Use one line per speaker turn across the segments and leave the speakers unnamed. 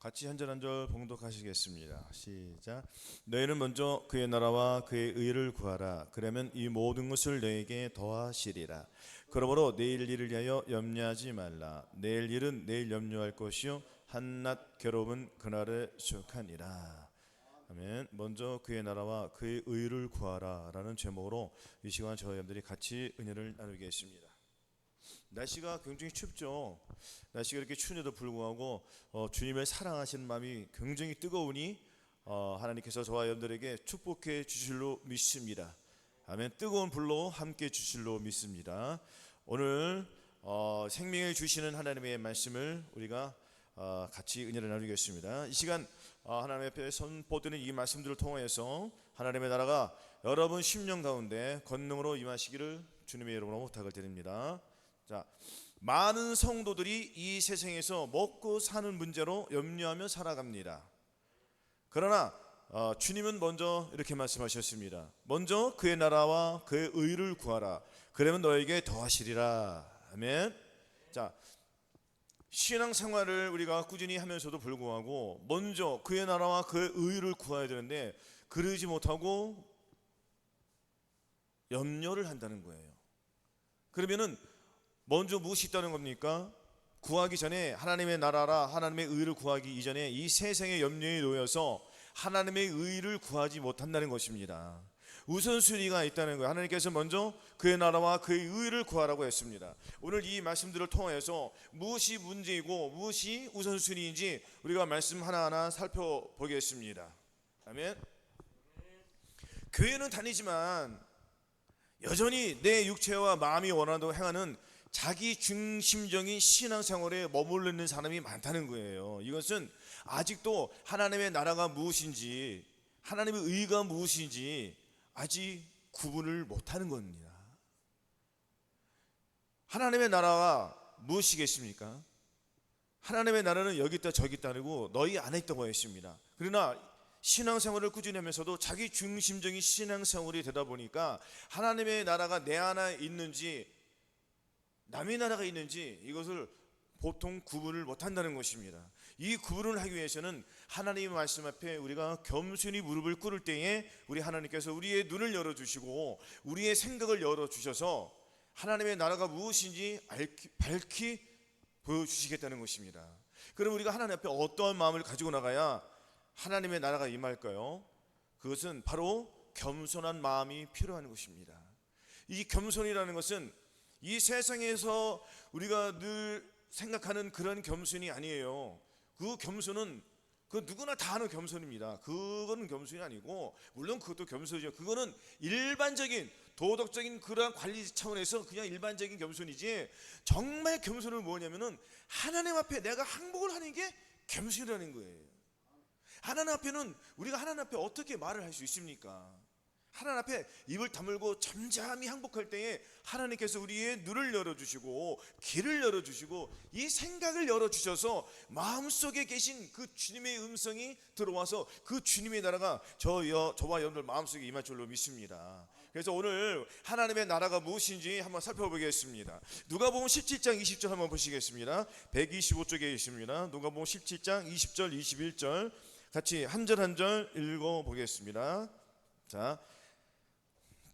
같이 한 절 한 절 봉독하시겠습니다. 시작. 너희는 먼저 그의 나라와 그의 의를 구하라. 그러면 이 모든 것을 너에게 더하시리라. 그러므로 내일 일을 위하여 염려하지 말라. 내일 일은 내일 염려할 것이요 한낱 괴로움은 그날에 속하니라. 아멘. 먼저 그의 나라와 그의 의를 구하라 라는 제목으로 이 시간 저희 여러분들이 같이 은혜를 나누겠습니다. 날씨가 굉장히 춥죠. 날씨가 이렇게 추운데도 불구하고 주님을 사랑하시는 마음이 굉장히 뜨거우니 하나님께서 저와 여러분들에게 축복해 주실로 믿습니다. 아멘. 뜨거운 불로 함께 주실로 믿습니다. 오늘 생명을 주시는 하나님의 말씀을 우리가 같이 은혜를 나누겠습니다. 이 시간 하나님 앞에 선포드는 이 말씀들을 통해서 하나님의 나라가 여러분 심령 가운데 권능으로 임하시기를 주님의 이름으로 부탁을 드립니다. 자, 많은 성도들이 이 세상에서 먹고 사는 문제로 염려하며 살아갑니다. 그러나 주님은 먼저 이렇게 말씀하셨습니다. 먼저 그의 나라와 그의 의를 구하라. 그러면 너에게 더하시리라. 아멘. 자, 신앙생활을 우리가 꾸준히 하면서도 불구하고 먼저 그의 나라와 그의 의를 구해야 되는데 그러지 못하고 염려를 한다는 거예요. 그러면은 먼저 무엇이 있다는 겁니까? 구하기 전에 하나님의 나라라 하나님의 의를 구하기 이전에 이 세상의 염려에 놓여서 하나님의 의를 구하지 못한다는 것입니다. 우선순위가 있다는 거예요. 하나님께서 먼저 그의 나라와 그의 의를 구하라고 했습니다. 오늘 이 말씀들을 통해서 무엇이 문제이고 무엇이 우선순위인지 우리가 말씀 하나하나 살펴보겠습니다. 아멘. 교회는 다니지만 여전히 내 육체와 마음이 원한다고 행하는 자기 중심적인 신앙생활에 머물러 있는 사람이 많다는 거예요. 이것은 아직도 하나님의 나라가 무엇인지 하나님의 의가 무엇인지 아직 구분을 못하는 겁니다. 하나님의 나라가 무엇이겠습니까? 하나님의 나라는 여기 있다 저기 있다고 너희 안에 있다고 했습니다. 그러나 신앙생활을 꾸준히 하면서도 자기 중심적인 신앙생활이 되다 보니까 하나님의 나라가 내 안에 있는지 남의 나라가 있는지 이것을 보통 구분을 못한다는 것입니다. 이 구분을 하기 위해서는 하나님의 말씀 앞에 우리가 겸손히 무릎을 꿇을 때에 우리 하나님께서 우리의 눈을 열어주시고 우리의 생각을 열어주셔서 하나님의 나라가 무엇인지 밝히 보여주시겠다는 것입니다. 그럼 우리가 하나님 앞에 어떠한 마음을 가지고 나가야 하나님의 나라가 임할까요? 그것은 바로 겸손한 마음이 필요한 것입니다. 이 겸손이라는 것은 이 세상에서 우리가 늘 생각하는 그런 겸손이 아니에요. 그 겸손은 그 누구나 다 하는 겸손입니다. 그거는 겸손이 아니고 물론 그것도 겸손이죠. 그거는 일반적인 도덕적인 그러한 관리 차원에서 그냥 일반적인 겸손이지 정말 겸손은 뭐냐면은 하나님 앞에 내가 항복을 하는 게 겸손이라는 거예요. 하나님 앞에는 우리가 하나님 앞에 어떻게 말을 할 수 있습니까? 하나님 앞에 입을 다물고 잠잠히 항복할 때에 하나님께서 우리의 눈을 열어주시고 귀를 열어주시고 이 생각을 열어주셔서 마음속에 계신 그 주님의 음성이 들어와서 그 주님의 나라가 저와 여러분들 마음속에 임할 줄로 믿습니다. 그래서 오늘 하나님의 나라가 무엇인지 한번 살펴보겠습니다. 누가복음 17장 20절 한번 보시겠습니다. 125쪽에 있습니다. 누가복음 17장 20절 21절 같이 한 절 한 절 읽어보겠습니다. 자,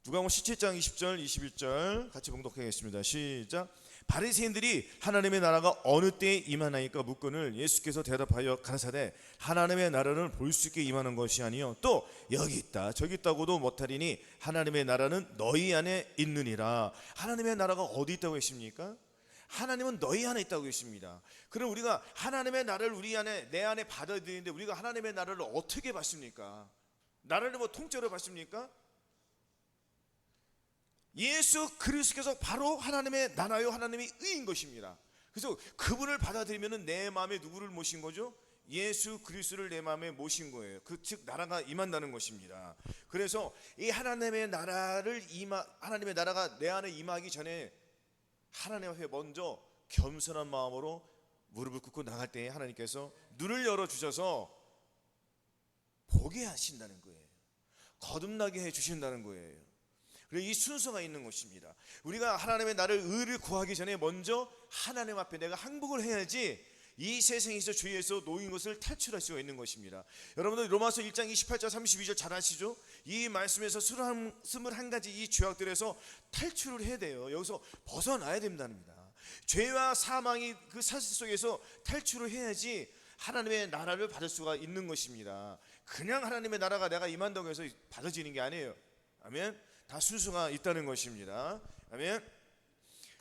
누가복음 17장 20절 21절 같이 봉독하겠습니다. 시작. 바리새인들이 하나님의 나라가 어느 때에 임하나이까 묻거늘 예수께서 대답하여 가라사대 하나님의 나라는 볼 수 있게 임하는 것이 아니요 또 여기 있다 저기 있다고도 못하리니 하나님의 나라는 너희 안에 있느니라. 하나님의 나라가 어디 있다고 했습니까? 하나님은 너희 안에 있다고 했습니다. 그럼 우리가 하나님의 나라를 우리 안에 내 안에 받아들이는데 우리가 하나님의 나라를 어떻게 받습니까? 나라를 뭐 통째로 받습니까? 예수 그리스도께서 바로 하나님의 나라요 하나님의 의인 것입니다. 그래서 그분을 받아들이면 내 마음에 누구를 모신 거죠? 예수 그리스도를 내 마음에 모신 거예요. 즉 나라가 임한다는 것입니다. 그래서 이 하나님의 나라가 내 안에 임하기 전에 하나님 앞에 먼저 겸손한 마음으로 무릎을 꿇고 나갈 때에 하나님께서 눈을 열어주셔서 보게 하신다는 거예요. 거듭나게 해주신다는 거예요. 그래서 이 순서가 있는 것입니다. 우리가 하나님의 나를 의를 구하기 전에 먼저 하나님 앞에 내가 항복을 해야지 이 세상에서 죄에서 놓인 것을 탈출할 수가 있는 것입니다. 여러분들 로마서 1장 28절 32절 잘 아시죠? 이 말씀에서 21가지 이 죄악들에서 탈출을 해야 돼요. 여기서 벗어나야 된답니다. 죄와 사망이 그 사슬 속에서 탈출을 해야지 하나님의 나라를 받을 수가 있는 것입니다. 그냥 하나님의 나라가 내가 임한다고 해서 받아지는 게 아니에요. 아멘. 다 순서가 있다는 것입니다. 아멘.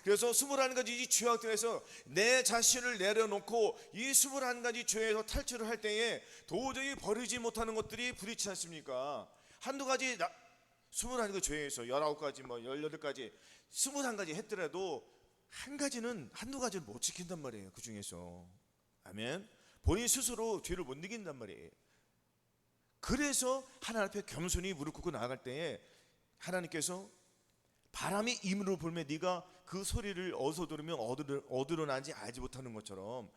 그래서 21가지 이 죄악들에서 내 자신을 내려놓고 이 21가지 죄에서 탈출을 할 때에 도저히 버리지 못하는 것들이 부딪히지 않습니까? 한두 가지 21그 죄에서 19가지 18가지 21가지 했더라도 한두 가지를 못 지킨단 말이에요. 그 중에서. 아멘. 본인 스스로 죄를 못 이긴단 말이에요. 그래서 하나님 앞에 겸손히 무릎 꿇고 나아갈 때에 하나님께서 바람이 임으로 불면 네가 그 소리를 어디서 들으면 어디로 나는지 알지 못하는 것처럼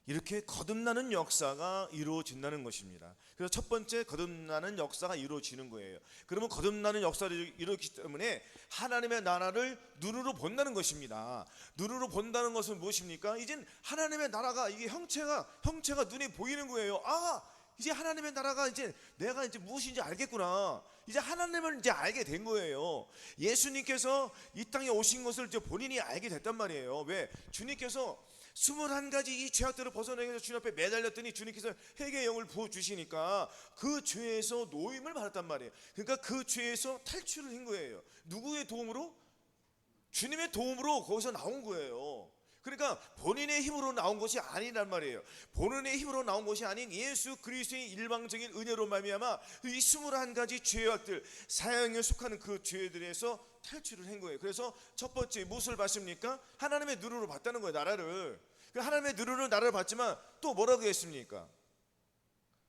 이렇게 거듭나는 역사가 이루어진다는 것입니다. 그래서 첫 번째 거듭나는 역사가 이루어지는 거예요. 그러면 거듭나는 역사를 이루기 때문에 하나님의 나라를 눈으로 본다는 것입니다. 눈으로 본다는 것은 무엇입니까? 이젠 하나님의 나라가 이게 형체가 눈에 보이는 거예요. 아, 이제 하나님의 나라가 이제 내가 이제 무엇인지 알겠구나. 이제 하나님을 이제 알게 된 거예요. 예수님께서 이 땅에 오신 것을 이제 본인이 알게 됐단 말이에요. 왜? 주님께서 21가지 이 죄악들을 벗어내기 위해서 주님 앞에 매달렸더니 주님께서 회개의 영을 부어주시니까 그 죄에서 노임을 받았단 말이에요. 그러니까 그 죄에서 탈출을 한 거예요. 누구의 도움으로? 주님의 도움으로 거기서 나온 거예요. 그러니까 본인의 힘으로 나온 것이 아니란 말이에요. 본인의 힘으로 나온 것이 아닌 예수 그리스도의 일방적인 은혜로 말미암아 이 21가지 죄악들, 사형에 속하는 그 죄들에서 탈출을 한 거예요. 그래서 첫 번째 무엇을 봤습니까? 하나님의 눈으로 봤다는 거예요. 나라를. 하나님의 눈으로 나라를 봤지만 또 뭐라고 했습니까?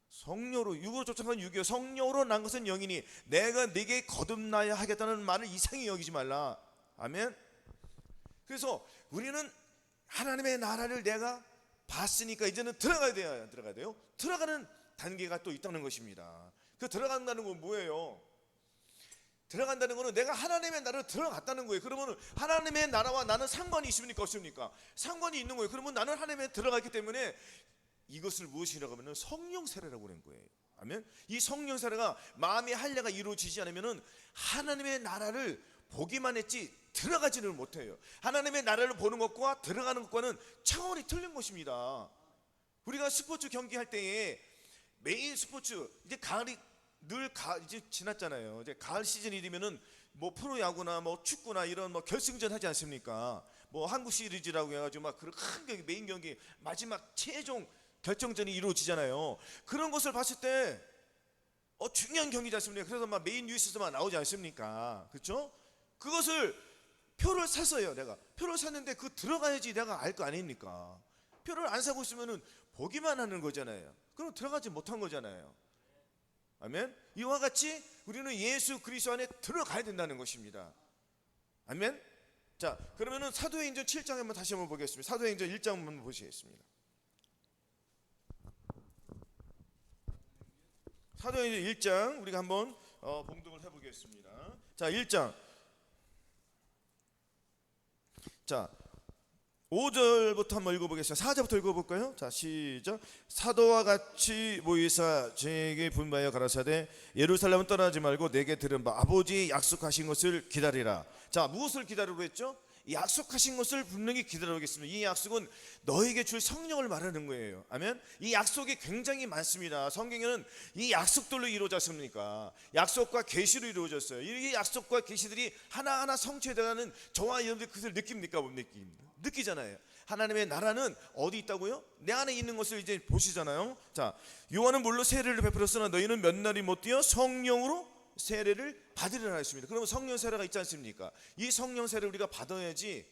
성령으로, 육으로 쫓아간 육이요 성령으로 난 것은 영이니 내가 네게 거듭나야 하겠다는 말을 이상히 여기지 말라. 아멘. 그래서 우리는 하나님의 나라를 내가 봤으니까 이제는 들어가야 돼요. 들어가는 단계가 또 있다는 것입니다. 그 들어간다는 건 뭐예요? 들어간다는 것은 내가 하나님의 나라를 들어갔다는 거예요. 그러면 하나님의 나라와 나는 상관이 있습니까? 없습니까? 상관이 있는 거예요. 그러면 나는 하나님의 들어갔기 때문에 이것을 무엇이라고 하면 성령 세례라고 하는 거예요. 아멘. 이 성령 세례가 마음의 할례가 이루어지지 않으면 하나님의 나라를 보기만 했지 들어가지를 못해요. 하나님의 나라를 보는 것과 들어가는 것과는 차원이 틀린 것입니다. 우리가 스포츠 경기할 때에 메인 스포츠 이제 가을이 이제 지났잖아요. 이제 가을 시즌이 되면은 뭐 프로야구나 뭐 축구나 이런 뭐 결승전 하지 않습니까? 뭐 한국 시리즈라고 해가지고 막 그런 큰 경기, 메인 경기 마지막 최종 결정전이 이루어지잖아요. 그런 것을 봤을 때 중요한 경기지 않습니까? 그래서 막 메인 뉴스에서만 나오지 않습니까? 그렇죠? 그것을 표를 샀어요. 내가 표를 샀는데 그 들어가야지 내가 알 거 아닙니까? 표를 안 사고 있으면은 보기만 하는 거잖아요. 그럼 들어가지 못한 거잖아요. 아멘. 이와 같이 우리는 예수 그리스도 안에 들어가야 된다는 것입니다. 아멘. 자, 그러면은 사도행전 7장 한번 다시 한번 보겠습니다. 사도행전 1장 한번 보시겠습니다. 사도행전 1장 우리가 한번 봉독을 해보겠습니다. 자, 1장. 자, 5절부터 한번 읽어보겠습니다. 4절부터 읽어볼까요? 자, 시작. 사도와 같이 모이사 저에게 분부하여 가라사대 예루살렘은 떠나지 말고 내게 들은 바 아버지 약속하신 것을 기다리라. 자, 무엇을 기다리라고 했죠? 약속하신 것을 분명히 기다리겠습니다. 이 약속은 너에게 줄 성령을 말하는 거예요. 아멘. 이 약속이 굉장히 많습니다. 성경에는 이 약속들로 이루어졌습니까? 약속과 계시로 이루어졌어요. 이 약속과 계시들이 하나하나 성취되어가는 저와 여러분들 그것을 느낍니까? 못 느낍니까? 느끼잖아요. 하나님의 나라는 어디 있다고요? 내 안에 있는 것을 이제 보시잖아요. 자, 요한은 물론 세례를 베풀었으나 너희는 몇 날이 못 뛰어 성령으로 세례를 받으리라 했습니다. 그러면 성령 세례가 있지 않습니까? 이 성령 세례를 우리가 받아야지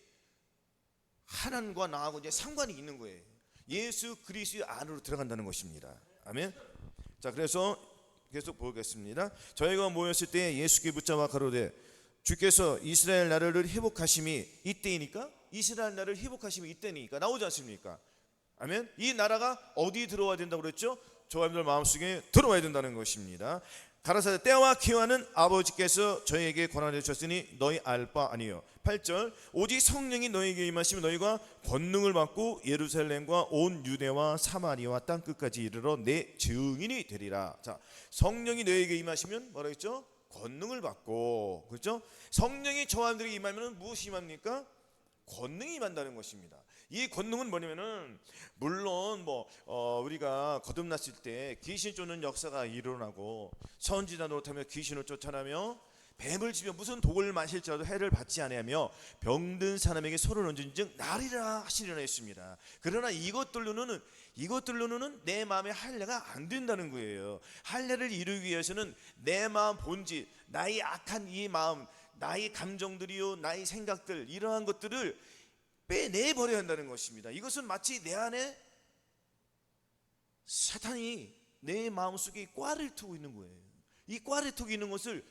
하나님과 나하고 이제 상관이 있는 거예요. 예수 그리스도 안으로 들어간다는 것입니다. 아멘. 자, 그래서 계속 보겠습니다. 저희가 모였을 때 예수께 붙잡아 가로되 주께서 이스라엘 나라를 회복하심이 이때이니까, 이스라엘 나라를 회복하심이 이때니까 나오지 않습니까? 아멘. 이 나라가 어디 들어와야 된다고 그랬죠? 저와 여러분들 마음속에 들어와야 된다는 것입니다. 가라사대 때와 기한은 아버지께서 저희에게 권한을 주셨으니 너희 알 바 아니요. 8절 오직 성령이 너희에게 임하시면 너희가 권능을 받고 예루살렘과 온 유대와 사마리아와 땅끝까지 이르러 내 증인이 되리라. 자, 성령이 너희에게 임하시면 뭐라 했죠? 권능을 받고, 그렇죠? 성령이 저한들에게 임하면 무엇이 임합니까? 권능이 임한다는 것입니다. 이 권능은 뭐냐면은 물론 우리가 거듭났을 때 귀신 쫓는 역사가 일어나고 선지자 노릇하며 귀신을 쫓아내며 뱀을 지며 무슨 독을 마실지라도 해를 받지 아니하며 병든 사람에게 손을 얹은즉 나리라 하시리라 했습니다. 그러나 이것들로는 내 마음에 할례가 안 된다는 거예요. 할례를 이루기 위해서는 내 마음 본질, 나의 악한 이 마음, 나의 감정들이요, 나의 생각들, 이러한 것들을 빼내버려야 한다는 것입니다. 이것은 마치 내 안에 사탄이 내 마음속에 꽈를 트고 있는 거예요. 이 꽈를 트고 있는 것을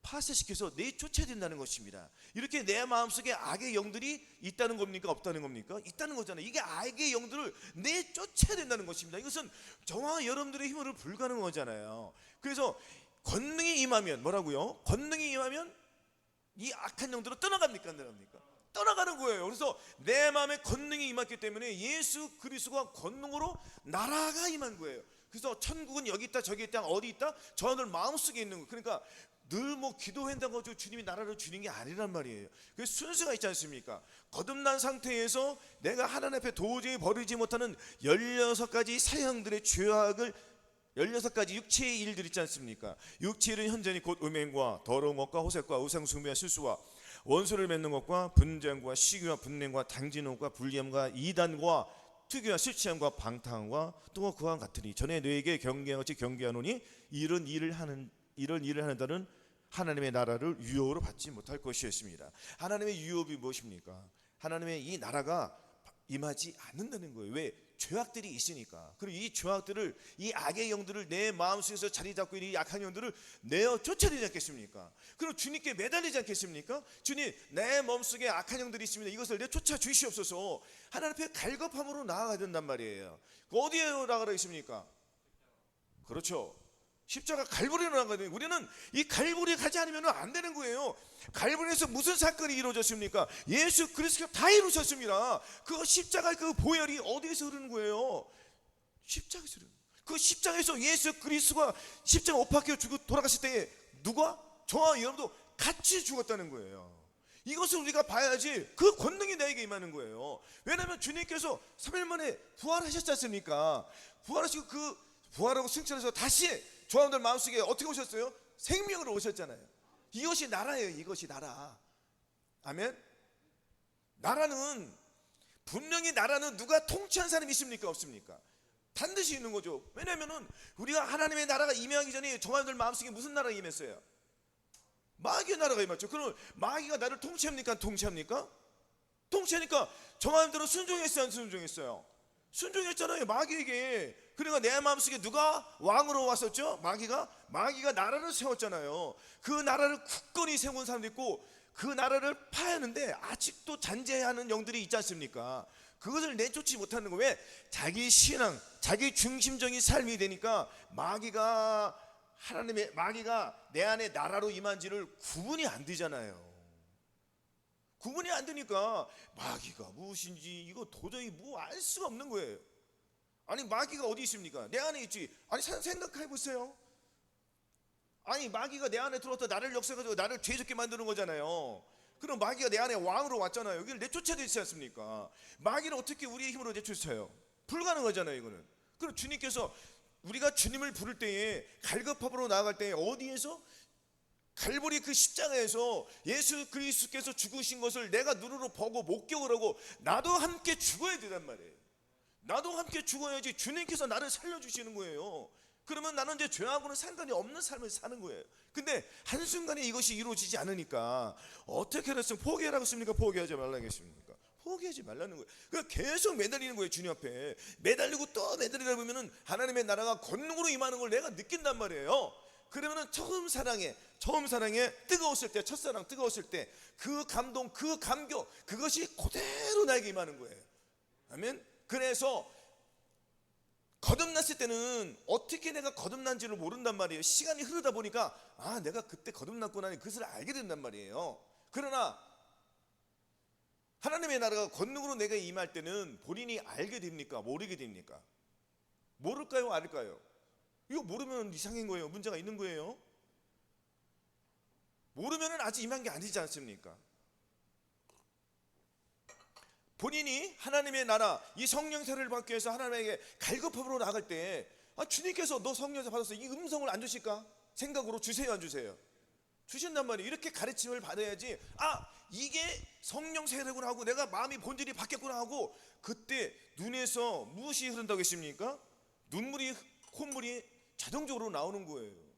파쇄시켜서 내쫓아야 된다는 것입니다. 이렇게 내 마음속에 악의 영들이 있다는 겁니까? 없다는 겁니까? 있다는 거잖아요. 이게 악의 영들을 내쫓아야 된다는 것입니다. 이것은 저와 여러분들의 힘으로 불가능한 거잖아요. 그래서 권능이 임하면 뭐라고요? 권능이 임하면 이 악한 영들은 떠나갑니까? 안 떠나갑니까? 떠나가는 거예요. 그래서 내 마음에 권능이 임했기 때문에 예수 그리스도가 권능으로 나라가 임한 거예요. 그래서 천국은 여기 있다 저기 있다 어디 있다? 저들 마음속에 있는 거예요. 그러니까 늘 기도한다고 주님이 나라를 주는 게 아니란 말이에요. 그래서 순서가 있지 않습니까? 거듭난 상태에서 내가 하나님 앞에 도저히 버리지 못하는 16가지 사형들의 죄악을 16가지 육체의 일들 있지 않습니까? 육체의 일은 현전히 곧 음행과 더러운 것과 호색과 우상숭배와 실수와 원수를 맺는 것과 분쟁과 시기와 분냉과 당진함과 불리함과 이단과 투기와 실치함과 방탕함과 또 그와 같으니 전에 너에게 경계한 것이 경계하노니 이런 일을 하는 자는 하나님의 나라를 유업으로 받지 못할 것이었습니다. 하나님의 유업이 무엇입니까? 하나님의 이 나라가 임하지 않는다는 거예요. 왜? 죄악들이 있으니까. 그리고 이 죄악들을, 이 악의 영들을 내 마음속에서 자리 잡고 있는 이 악한 영들을 내어 쫓아야 되지 않겠습니까? 그리고 주님께 매달리지 않겠습니까? 주님, 내 몸속에 악한 영들이 있습니다. 이것을 내쫓아 주시옵소서. 하나님 앞에 갈급함으로 나아가야 된단 말이에요. 어디에 나가라 있습니까? 그렇죠. 십자가 갈보리로 나가야 돼요. 우리는 이 갈보리에 가지 않으면 안 되는 거예요. 갈보리에서 무슨 사건이 이루어졌습니까? 예수 그리스도가 다 이루셨습니다. 그 십자가 그 보혈이 어디에서 흐르는 거예요? 십자가에서 흐르는 거예요. 그 십자가에서 예수 그리스도가 십자가 못 박혀 죽고 돌아갔을 때 누가? 저와 여러분도 같이 죽었다는 거예요. 이것을 우리가 봐야지 그 권능이 나에게 임하는 거예요. 왜냐하면 주님께서 3일 만에 부활하셨지 않습니까? 부활하시고 그 부활하고 승천해서 다시 저하들 마음속에 어떻게 오셨어요? 생명으로 오셨잖아요. 이것이 나라예요. 이것이 나라. 아멘. 나라는 분명히 나라는 누가 통치한 사람이 있습니까? 없습니까? 반드시 있는 거죠. 왜냐하면 우리가 하나님의 나라가 임하기 전에 저하들 마음속에 무슨 나라가 임했어요? 마귀의 나라가 임했죠. 그럼 마귀가 나를 통치합니까? 통치합니까? 통치하니까 저하들은 순종했어요? 안 순종했어요? 순종했잖아요. 마귀에게. 그러니까 내 마음속에 누가 왕으로 왔었죠? 마귀가 나라를 세웠잖아요. 그 나라를 굳건히 세운 사람도 있고 그 나라를 파하는데 아직도 잔재하는 영들이 있지 않습니까? 그것을 내쫓지 못하는 거예요. 왜? 자기 신앙, 자기 중심적인 삶이 되니까 마귀가 내 안에 나라로 임한지를 구분이 안 되잖아요. 구분이 안 되니까 마귀가 무엇인지 이거 도저히 알 수가 없는 거예요. 아니 마귀가 어디 있습니까? 내 안에 있지. 아니 생각해 보세요. 아니 마귀가 내 안에 들어왔다 나를 역사가지고 나를 죄짓게 만드는 거잖아요. 그럼 마귀가 내 안에 왕으로 왔잖아요. 여기를 내쫓아야 되지 않습니까? 마귀를 어떻게 우리의 힘으로 내쫓아요? 불가능하잖아요. 이거는. 그럼 주님께서 우리가 주님을 부를 때에 갈급함으로 나아갈 때에 어디에서? 갈보리 그 십자가에서 예수 그리스도께서 죽으신 것을 내가 눈으로 보고 목격을 하고 나도 함께 죽어야 되단 말이에요. 나도 함께 죽어야지 주님께서 나를 살려주시는 거예요. 그러면 나는 이제 죄하고는 상관이 없는 삶을 사는 거예요. 근데 한순간에 이것이 이루어지지 않으니까 어떻게 했으면 포기하라고 했습니까? 포기하지 말라고 했습니까? 포기하지 말라는 거예요. 그러니까 계속 매달리는 거예요. 주님 앞에 매달리고 또 매달리다 보면은 하나님의 나라가 권능으로 임하는 걸 내가 느낀단 말이에요. 그러면은 처음 사랑에 뜨거웠을 때, 첫사랑 뜨거웠을 때 그 감동, 그 감격, 그것이 그대로 나에게 임하는 거예요. 아멘. 그래서 거듭났을 때는 어떻게 내가 거듭난지를 모른단 말이에요. 시간이 흐르다 보니까 내가 그때 거듭났구나 그것을 알게 된단 말이에요. 그러나 하나님의 나라가 권능으로 내가 임할 때는 본인이 알게 됩니까? 모르게 됩니까? 모를까요? 알까요? 이거 모르면 이상한 거예요. 문제가 있는 거예요. 모르면 아직 임한 게 아니지 않습니까? 본인이 하나님의 나라 이 성령 세례를 받기 위해서 하나님에게 갈급함으로 나갈 때 주님께서 너 성령 세례 받았어 이 음성을 안 주실까? 생각으로 주세요 안 주세요? 주신단 말이에요. 이렇게 가르침을 받아야지 이게 성령 세례구나 하고 내가 마음이 본질이 바뀌었구나 하고 그때 눈에서 무엇이 흐른다고 했습니까? 눈물이 콧물이 자동적으로 나오는 거예요.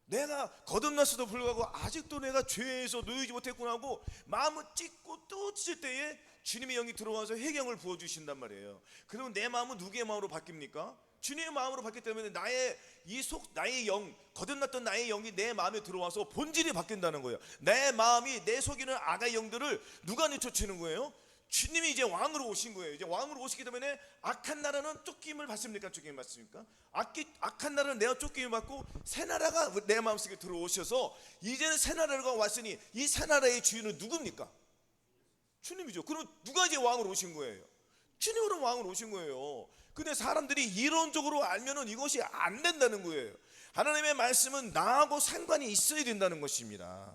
내가 거듭났어도 불구하고 아직도 내가 죄에서 놓이지 못했구나 하고 마음을 찢고 또 찢을 때에 주님의 영이 들어와서 회경을 부어주신단 말이에요. 그러면 내 마음은 누구의 마음으로 바뀝니까? 주님의 마음으로 바뀌기 때문에 나의 영, 거듭났던 나의 영이 내 마음에 들어와서 본질이 바뀐다는 거예요. 내 마음이 내 속에 있는 악의 영들을 누가 내쫓는 거예요? 주님이 이제 왕으로 오신 거예요. 이제 왕으로 오시기 때문에 악한 나라는 쫓김을 받습니까? 쫓김을 받습니까? 악한 나라는 내가 쫓김을 받고 새 나라가 내 마음속에 들어오셔서 이제는 새 나라가 왔으니 이 새 나라의 주인은 누굽니까? 주님이죠. 그럼 누가 이제 왕으로 오신 거예요? 주님으로 왕으로 오신 거예요. 근데 사람들이 이론적으로 알면은 이것이 안 된다는 거예요. 하나님의 말씀은 나하고 상관이 있어야 된다는 것입니다.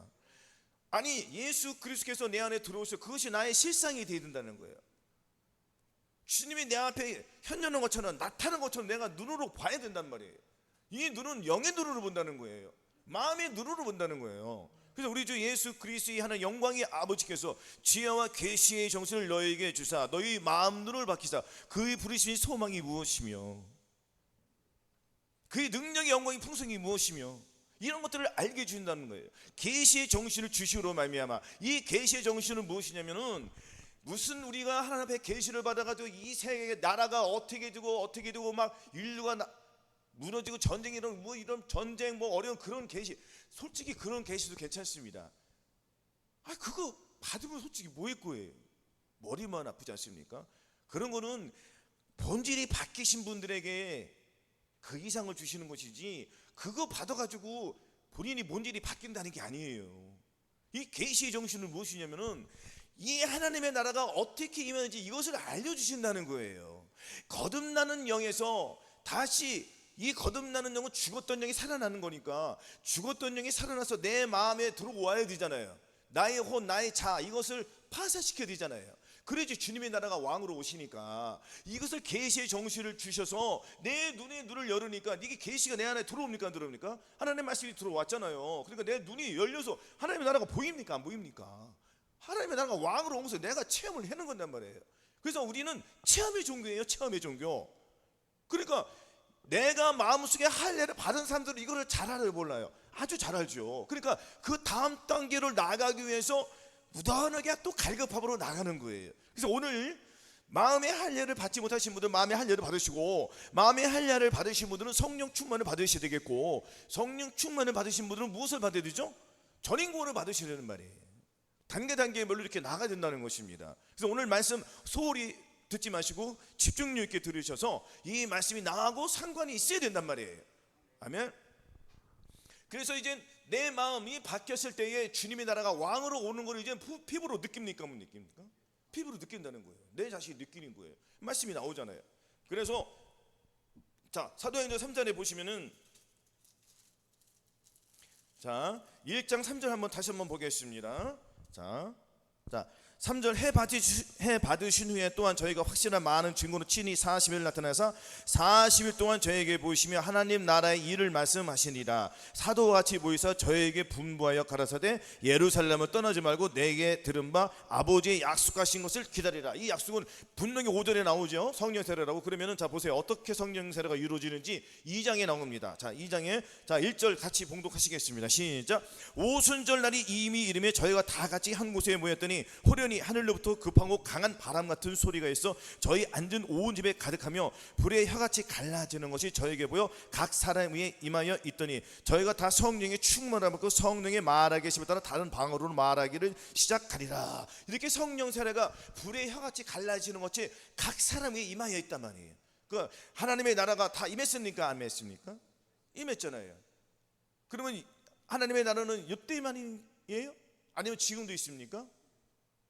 아니 예수 그리스도께서 내 안에 들어오셔서 그것이 나의 실상이 되어야 된다는 거예요. 주님이 내 앞에 현존하는 것처럼 나타나는 것처럼 내가 눈으로 봐야 된단 말이에요. 이 눈은 영의 눈으로 본다는 거예요. 마음의 눈으로 본다는 거예요. 그래서 우리 주 예수 그리스도의 하는 영광의 아버지께서 지혜와 계시의 정신을 너희에게 주사 너희 마음 눈을 밝히사 그의 부르심이 소망이 무엇이며 그의 능력의 영광이 풍성이 무엇이며 이런 것들을 알게 해준다는 거예요. 계시의 정신을 주시로 말미암아 이 계시의 정신은 무엇이냐면은 무슨 우리가 하나님 앞에 계시를 받아가지고 이 세계 나라가 어떻게 되고 막 인류가 무너지고 전쟁 이런 전쟁 어려운 그런 계시 솔직히 그런 계시도 괜찮습니다. 그거 받으면 솔직히 뭐일 거예요? 머리만 아프지 않습니까? 그런 거는 본질이 바뀌신 분들에게 그 이상을 주시는 것이지 그거 받아가지고 본인이 본질이 바뀐다는 게 아니에요. 이 계시의 정신은 무엇이냐면은 이 하나님의 나라가 어떻게 임하는지 이것을 알려주신다는 거예요. 거듭나는 영에서 다시 이 거듭나는 영은 죽었던 영이 살아나는 거니까 죽었던 영이 살아나서 내 마음에 들어와야 되잖아요. 나의 혼, 나의 자 이것을 파쇄시켜야 되잖아요. 그래야지 주님의 나라가 왕으로 오시니까 이것을 계시의 정신을 주셔서 내 눈의 눈을 열으니까 이게 계시가 내 안에 들어옵니까 안 들어옵니까? 하나님의 말씀이 들어왔잖아요. 그러니까 내 눈이 열려서 하나님의 나라가 보입니까 안 보입니까? 하나님의 나라가 왕으로 오면서 내가 체험을 해는 건단 말이에요. 그래서 우리는 체험의 종교예요. 체험의 종교. 그러니까 내가 마음속에 할례를 받은 사람들은 이거를 잘 알아요 몰라요? 아주 잘 알죠. 그러니까 그 다음 단계를 나가기 위해서 무던하게 또 갈급함으로 나가는 거예요. 그래서 오늘 마음의 할례를 받지 못하신 분들은 마음의 할례를 받으시고 마음의 할례를 받으신 분들은 성령 충만을 받으셔야 되겠고 성령 충만을 받으신 분들은 무엇을 받아야 되죠? 전인구원을 받으시려는 말이에요. 단계별로 이렇게 나가야 된다는 것입니다. 그래서 오늘 말씀 소홀히 듣지 마시고 집중력 있게 들으셔서 이 말씀이 나하고 상관이 있어야 된단 말이에요. 아멘. 그래서 이제 내 마음이 바뀌었을 때에 주님의 나라가 왕으로 오는 걸 이제 피부로 느낍니까 못 느낍니까? 피부로 느낀다는 거예요. 내 자신이 느끼는 거예요. 말씀이 나오잖아요. 그래서 자 사도행전 3장에 보시면은 자 1장 3절 한번 다시 한번 보겠습니다. 자 3절 해 받으신 후에 또한 저희가 확실한 많은 증거로 친히 40일 나타나서 40일 동안 저에게 보이시며 하나님 나라의 일을 말씀하시니라. 사도와 같이 모이사 저에게 분부하여 가라사대 예루살렘을 떠나지 말고 내게 들은 바 아버지의 약속하신 것을 기다리라. 이 약속은 분명히 5절에 나오죠. 성령 세례라고. 그러면은 자 보세요. 어떻게 성령 세례가 이루어지는지 2장에 나옵니다. 자 2장에 자 1절 같이 봉독하시겠습니다. 시작. 오순절 날이 이미 이르며 저희가 다 같이 한 곳에 모였더니 호련히 하늘로부터 급하고 강한 바람 같은 소리가 있어 저희 앉은 온 집에 가득하며 불의 혀같이 갈라지는 것이 저에게 보여 각 사람 위에 임하여 있더니 저희가 다 성령의 충만함과 성령의 말하게 하심에 따라 다른 방언으로 말하기를 시작하리라. 이렇게 성령 세례가 불의 혀같이 갈라지는 것이 각 사람 위에 임하여 있단 말이에요. 그 하나님의 나라가 다 임했습니까? 안 임했습니까? 임했잖아요. 그러면 하나님의 나라는 이때만이에요? 아니면 지금도 있습니까?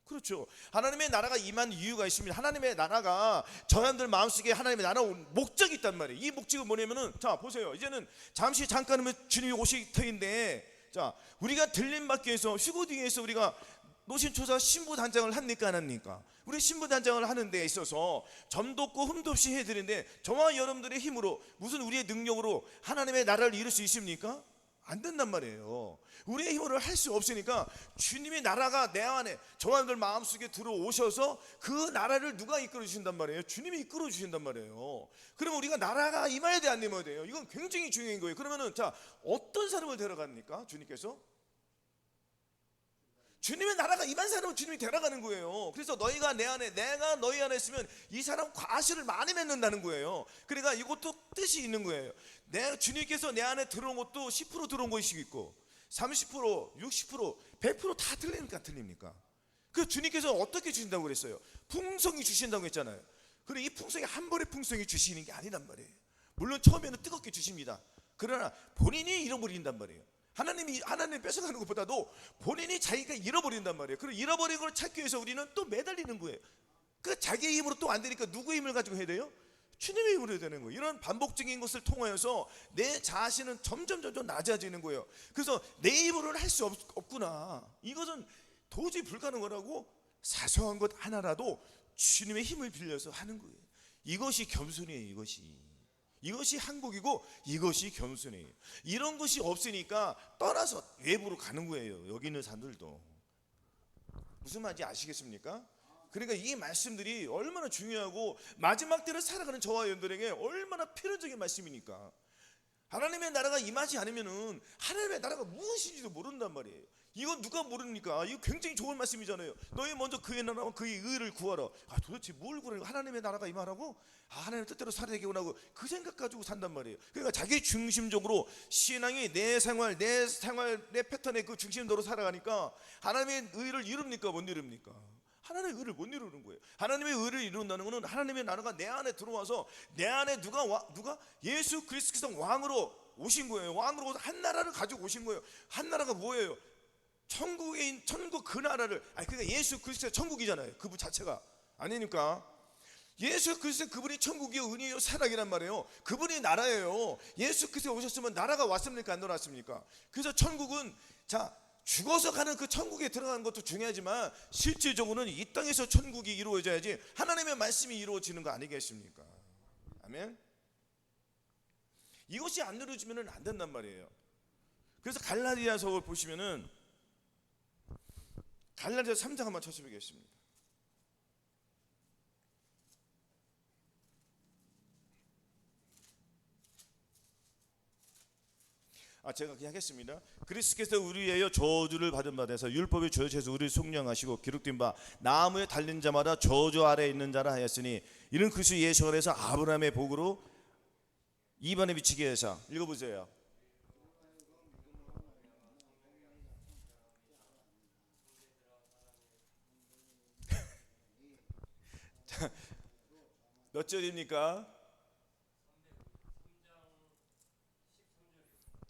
그렇죠. 하나님의 나라가 임한 이유가 있습니다. 하나님의 나라가 저희들 마음속에 하나님의 나라 온 목적이 있단 말이에요. 이 목적은 뭐냐면은, 자 보세요. 이제는 잠깐이면 주님이 오실 터인데, 자 우리가 들림받기 위해서 휴거되기 위해서 우리가 노신초사 신부단장을 합니까 안 합니까? 우리 신부단장을 하는 데 있어서 점도 없고 흠도 없이 해드리는데, 저와 여러분들의 힘으로, 무슨 우리의 능력으로 하나님의 나라를 이룰 수 있습니까? 안 된단 말이에요. 우리의 힘으로 할 수 없으니까 주님의 나라가 내 안에, 저와들 마음속에 들어오셔서 그 나라를 누가 이끌어 주신단 말이에요? 주님이 이끌어 주신단 말이에요. 그러면 우리가 나라가 임해야 돼, 안 임해야 돼요? 이건 굉장히 중요한 거예요. 그러면은 자, 어떤 사람을 데려갑니까? 주님께서 주님의 나라가 임한 사람은 주님이 데려가는 거예요. 그래서 너희가 내 안에, 내가 너희 안에 있으면 이 사람 과실을 많이 맺는다는 거예요. 그러니까 이것도 뜻이 있는 거예요. 주님께서 내 안에 들어온 것도 10% 들어온 것이 있고 30%, 60%, 100%다 틀립니까? 그 주님께서 어떻게 주신다고 그랬어요? 풍성이 주신다고 했잖아요. 그런데 이 풍성이 한 번에 풍성이 주시는 게 아니란 말이에요. 물론 처음에는 뜨겁게 주십니다. 그러나 본인이 잃어버린단 말이에요. 하나님 뺏어가는 것보다도 본인이 자기가 잃어버린단 말이에요. 그리고 잃어버린 걸 찾기 위해서 우리는 또 매달리는 거예요. 그 자기의 힘으로 또 안 되니까 누구의 힘을 가지고 해야 돼요? 주님의 힘으로 해야 되는 거예요. 이런 반복적인 것을 통하여서 내 자신은 점점 낮아지는 거예요. 그래서 내 힘으로는 할 수 없구나, 이것은 도저히 불가능하라고 사소한 것 하나라도 주님의 힘을 빌려서 하는 거예요. 이것이 겸손이에요. 이것이 한국이고 이것이 겸손이에요. 이런 것이 없으니까 떠나서 외부로 가는 거예요. 여기 있는 사람들도. 무슨 말인지 아시겠습니까? 그러니까 이 말씀들이 얼마나 중요하고 마지막 때를 살아가는 저와 여러분들에게 얼마나 필요적인 말씀이니까. 하나님의 나라가 임하지 않으면은 하나님의 나라가 무엇인지도 모른단 말이에요. 이건 누가 모릅니까? 이거 굉장히 좋은 말씀이잖아요. 너희 먼저 그의 나라와 그의 의를 구하라. 도대체 뭘 구하라고? 하나님의 나라가 임하라고? 하나님의 뜻대로 살아야 되겠구나 하고 그 생각 가지고 산단 말이에요. 그러니까 자기 중심적으로 신앙이 내 생활, 내 패턴의 그 중심대로 살아가니까 하나님의 의를 이룹니까? 못 이룹니까? 하나님의 의를 못 이루는 거예요. 하나님의 의를 이룬다는 것은 하나님의 나라가 내 안에 들어와서 내 안에 누가 예수 그리스도께서 왕으로 오신 거예요. 왕으로 한 나라를 가지고 오신 거예요. 한 나라가 뭐예요? 천국 그 나라를, 그러니까 예수 그리스도가 천국이잖아요. 그분 자체가 아니니까. 예수 그리스도 그분이 천국이요 은혜요 사랑이란 말이에요. 그분이 나라예요. 예수 그리스도 오셨으면 나라가 왔습니까? 안 왔습니까? 그래서 천국은, 자 죽어서 가는 그 천국에 들어가는 것도 중요하지만 실질적으로는 이 땅에서 천국이 이루어져야지 하나님의 말씀이 이루어지는 거 아니겠습니까? 아멘. 이것이 안 이루어지면 안 된단 말이에요. 그래서 갈라디아서 보시면은 갈라디아서 3장 한번 찾아보겠습니다. 제가 그냥 하겠습니다. 그리스도께서 우리 위하여 저주를 받은 바 되서 율법의 저주에서 우리를 속량하시고 기록된 바 나무에 달린 자마다 저주 아래에 있는 자라 하였으니 이는 그리스도 예수 안에서 아브라함의 복으로 이반에 미치게 해서. 읽어보세요. 몇 절입니까?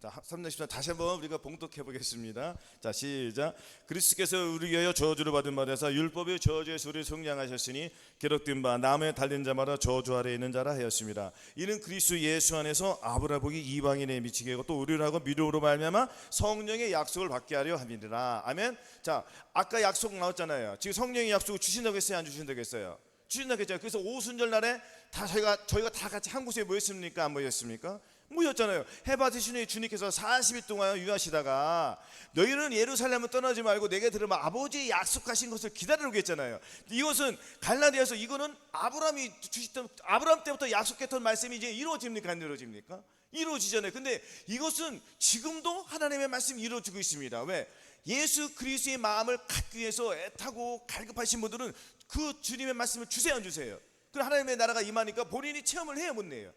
자, 3장 13절 다시 한번 우리가 봉독해 보겠습니다. 자, 시작. 그리스도께서 우리 위하여 저주를 받은 바 되사 율법의 저주에서 우리를 속량하셨으니 기록된 바 나무에 달린 자마다 저주 아래에 있는 자라 하였습니다. 이는 그리스도 예수 안에서 아브라함의 복이 이방인에 미치게 하고 또 우리를 하고 믿음으로 말미암아 성령의 약속을 받게 하려 함이니라. 아멘. 자, 아까 약속 나왔잖아요. 지금 성령의 약속을 주신다고 했어요, 안 주신다고 했어요? 주신다고 했잖아요. 그래서 오순절 날에 다 저희가 다 같이 한 곳에 모였습니까? 안 모였습니까? 모였잖아요. 해 받으신 후에 주님께서 40일 동안 유하시다가 너희는 예루살렘을 떠나지 말고 내게 들으면 아버지의 약속하신 것을 기다리라고 했잖아요. 이것은 갈라디아서, 이거는 아브라함 때부터 약속했던 말씀이 이제 이루어집니까? 안 이루어집니까? 이루어지잖아요. 근데 이것은 지금도 하나님의 말씀이 이루어지고 있습니다. 왜? 예수 그리스도의 마음을 갖기 위해서 애타고 갈급하신 분들은 그 주님의 말씀을 주세요, 안 주세요? 그럼 하나님의 나라가 임하니까 본인이 체험을 해야 못 내요.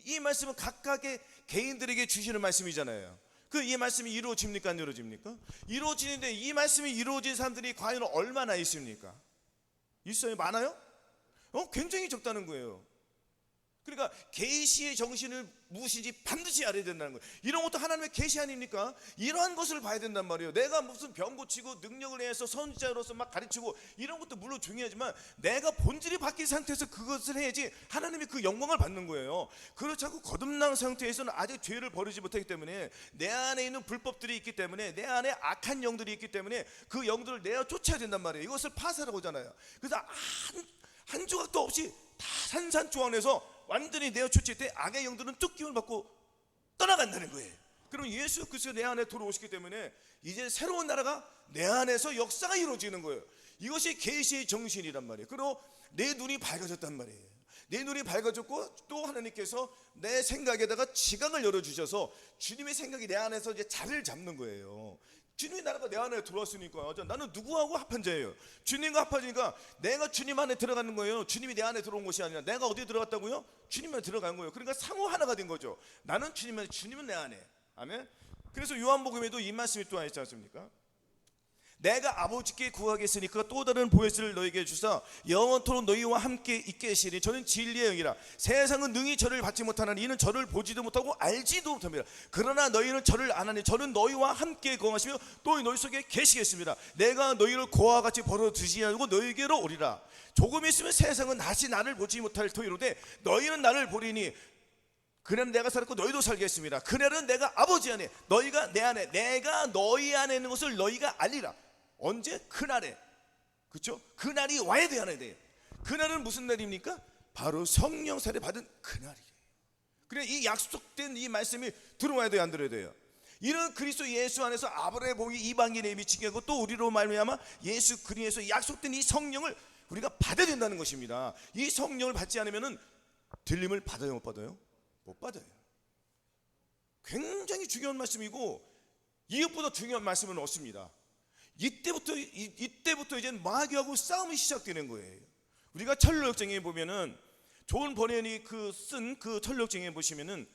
이 말씀은 각각의 개인들에게 주시는 말씀이잖아요. 이 말씀이 이루어집니까? 안 이루어집니까? 이루어지는데 이 말씀이 이루어진 사람들이 과연 얼마나 있습니까? 있어요? 많아요? 굉장히 적다는 거예요. 그러니까 계시의 정신을 무엇인지 반드시 알아야 된다는 거예요. 이런 것도 하나님의 계시 아닙니까? 이러한 것을 봐야 된단 말이에요. 내가 무슨 병 고치고 능력을 해서 선지자로서 막 가르치고 이런 것도 물론 중요하지만 내가 본질이 바뀐 상태에서 그것을 해야지 하나님이 그 영광을 받는 거예요. 그렇지 않고 거듭난 상태에서는 아직 죄를 버리지 못하기 때문에 내 안에 있는 불법들이 있기 때문에 내 안에 악한 영들이 있기 때문에 그 영들을 내어 쫓아야 된단 말이에요. 이것을 파사라고 하잖아요. 그래서 한 조각도 없이 다 산산조각내서 완전히 내어 쫓을 때 악의 영들은 쫓김을 받고 떠나간다는 거예요. 그럼 예수 그리스도 내 안에 들어오시기 때문에 이제 새로운 나라가 내 안에서 역사가 이루어지는 거예요. 이것이 계시의 정신이란 말이에요. 그리고 내 눈이 밝아졌단 말이에요. 내 눈이 밝아졌고 또 하나님께서 내 생각에다가 지각을 열어주셔서 주님의 생각이 내 안에서 이제 자리를 잡는 거예요. 주님의 나라가 내 안에 들어왔으니까 나는 누구하고 합한 자예요? 주님과 합하니까 내가 주님 안에 들어가는 거예요. 주님이 내 안에 들어온 것이 아니라 내가 어디에 들어갔다고요? 주님 안에 들어간 거예요. 그러니까 상호 하나가 된 거죠. 나는 주님 안에, 주님은 내 안에. 아멘. 그래서 요한복음에도 이 말씀이 또 있지 않습니까? 내가 아버지께 구하겠으니까 또 다른 보혜사를 너에게 주사 영원토록 너희와 함께 있게 하시니 저는 진리의 영이라. 세상은 능히 저를 받지 못하나니 이는 저를 보지도 못하고 알지도 못합니다. 그러나 너희는 저를 아나니 저는 너희와 함께 거하시며 또 너희 속에 계시겠습니다. 내가 너희를 고와 같이 벌어두지 않고 너희에게로 오리라. 조금 있으면 세상은 다시 나를 보지 못할 터이로되 너희는 나를 보리니 그날은 내가 살았고 너희도 살겠습니다. 그날은 내가 아버지 안에 너희가 내 안에 내가 너희 안에 있는 것을 너희가 알리라. 언제? 그날에. 그렇죠? 그날이 와야 돼요. 그날은 무슨 날입니까? 바로 성령 세례 받은 그날이에요. 그래 이 약속된 이 말씀이 들어와야 돼요, 안 들어야 돼요? 이런 그리스도 예수 안에서 아브라함의 복이 이방인에 미치게 하고 또 우리로 말미암아 예수 그리스도에서 약속된 이 성령을 우리가 받아야 된다는 것입니다. 이 성령을 받지 않으면은 들림을 받아요, 못 받아요? 못 받아요. 굉장히 중요한 말씀이고 이것보다 중요한 말씀은 없습니다. 이때부터 이제 마귀하고 싸움이 시작되는 거예요. 우리가 철로역정에 보면은 존 버넷이 쓴 그 철로역정에 보시면은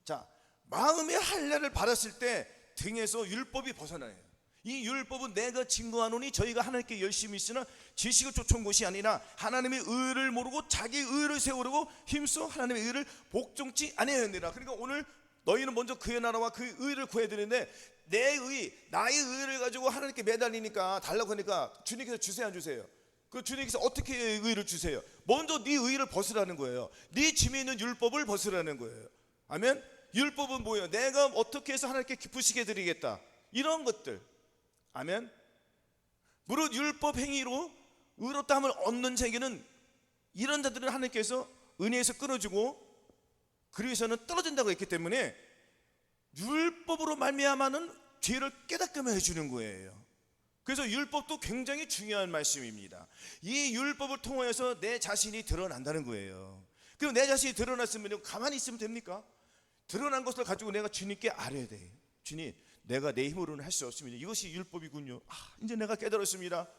자 마음의 할례를 받았을 때 등에서 율법이 벗어나요. 이 율법은 내가 증거하노니 저희가 하나님께 열심히 있으나 지식을 쫓아온 것이 아니라 하나님의 의를 모르고 자기 의를 세우려고 힘써 하나님의 의를 복종치 아니하였느니라. 그러니까 오늘 너희는 먼저 그의 나라와 그의 의를 구해야 되는데 내 의, 나의 의를 가지고 하나님께 매달리니까 달라고 하니까 주님께서 주세요 안 주세요? 그 주님께서 어떻게 의를 주세요? 먼저 네 의를 벗으라는 거예요. 네 짐에 있는 율법을 벗으라는 거예요. 아멘? 율법은 뭐예요? 내가 어떻게 해서 하나님께 기쁘시게 드리겠다 이런 것들. 아멘? 무릇 율법 행위로 의롭다함을 얻는 자에게는 이런 자들은 하나님께서 은혜에서 끊어주고 그리고서는 떨어진다고 했기 때문에 율법으로 말미암아는 죄를 깨닫게만 해주는 거예요. 그래서 율법도 굉장히 중요한 말씀입니다. 이 율법을 통해서 내 자신이 드러난다는 거예요. 그럼 내 자신이 드러났으면 가만히 있으면 됩니까? 드러난 것을 가지고 내가 주님께 알아야 돼. 주님, 내가 내 힘으로는 할 수 없습니다. 이것이 율법이군요. 이제 내가 깨달았습니다.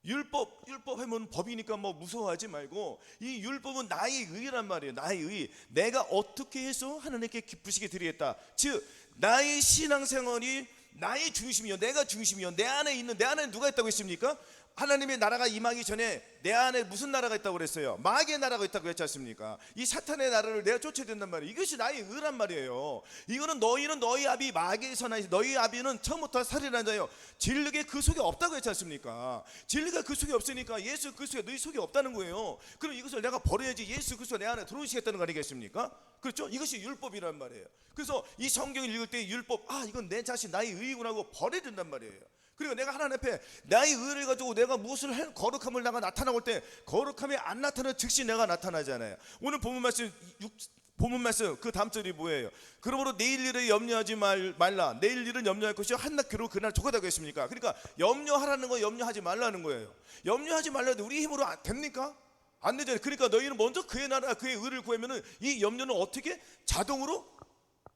율법 하면 법이니까 뭐 무서워하지 말고 이 율법은 나의 의란 말이에요. 나의 의. 내가 어떻게 해서 하나님께 기쁘시게 드리겠다. 즉 나의 신앙생활이 나의 중심이요, 내가 중심이요. 내 안에 누가 있다고 했습니까? 하나님의 나라가 임하기 전에 내 안에 무슨 나라가 있다고 그랬어요? 마귀의 나라가 있다고 했지 않습니까? 이 사탄의 나라를 내가 쫓아야 된단 말이에요. 이것이 나의 의란 말이에요. 이거는 너희는 너희 아비 마귀에서 나시 너희 아비는 처음부터 살인한 자요 진리가 그 속에 없다고 했지 않습니까? 진리가 그 속에 없으니까 예수 그리스도가 너희 속에 없다는 거예요. 그럼 이것을 내가 버려야지 예수 그리스도가 내 안에 들어오시겠다는 거 아니겠습니까? 그렇죠? 이것이 율법이란 말이에요. 그래서 이 성경을 읽을 때 율법 이건 내 자신 나의 의구나 하고 버려야 된단 말이에요. 그리고 내가 하나님 앞에 나의 의를 가지고 내가 무엇을 거룩함을 내가 나타나올 때 거룩함이 안 나타나는 즉시 내가 나타나잖아요. 오늘 본문 말씀 그 다음 절이 뭐예요? 그러므로 내일 일을 염려하지 말라. 내일 일은 염려할 것이 한낱 괴로워 그날 족하다고 했습니까? 그러니까 염려하라는 거 염려하지 말라는 거예요. 염려하지 말라는데 우리 힘으로 됩니까? 안 되잖아요. 그러니까 너희는 먼저 그의 나라 그의 의를 구하면은 이 염려는 어떻게 자동으로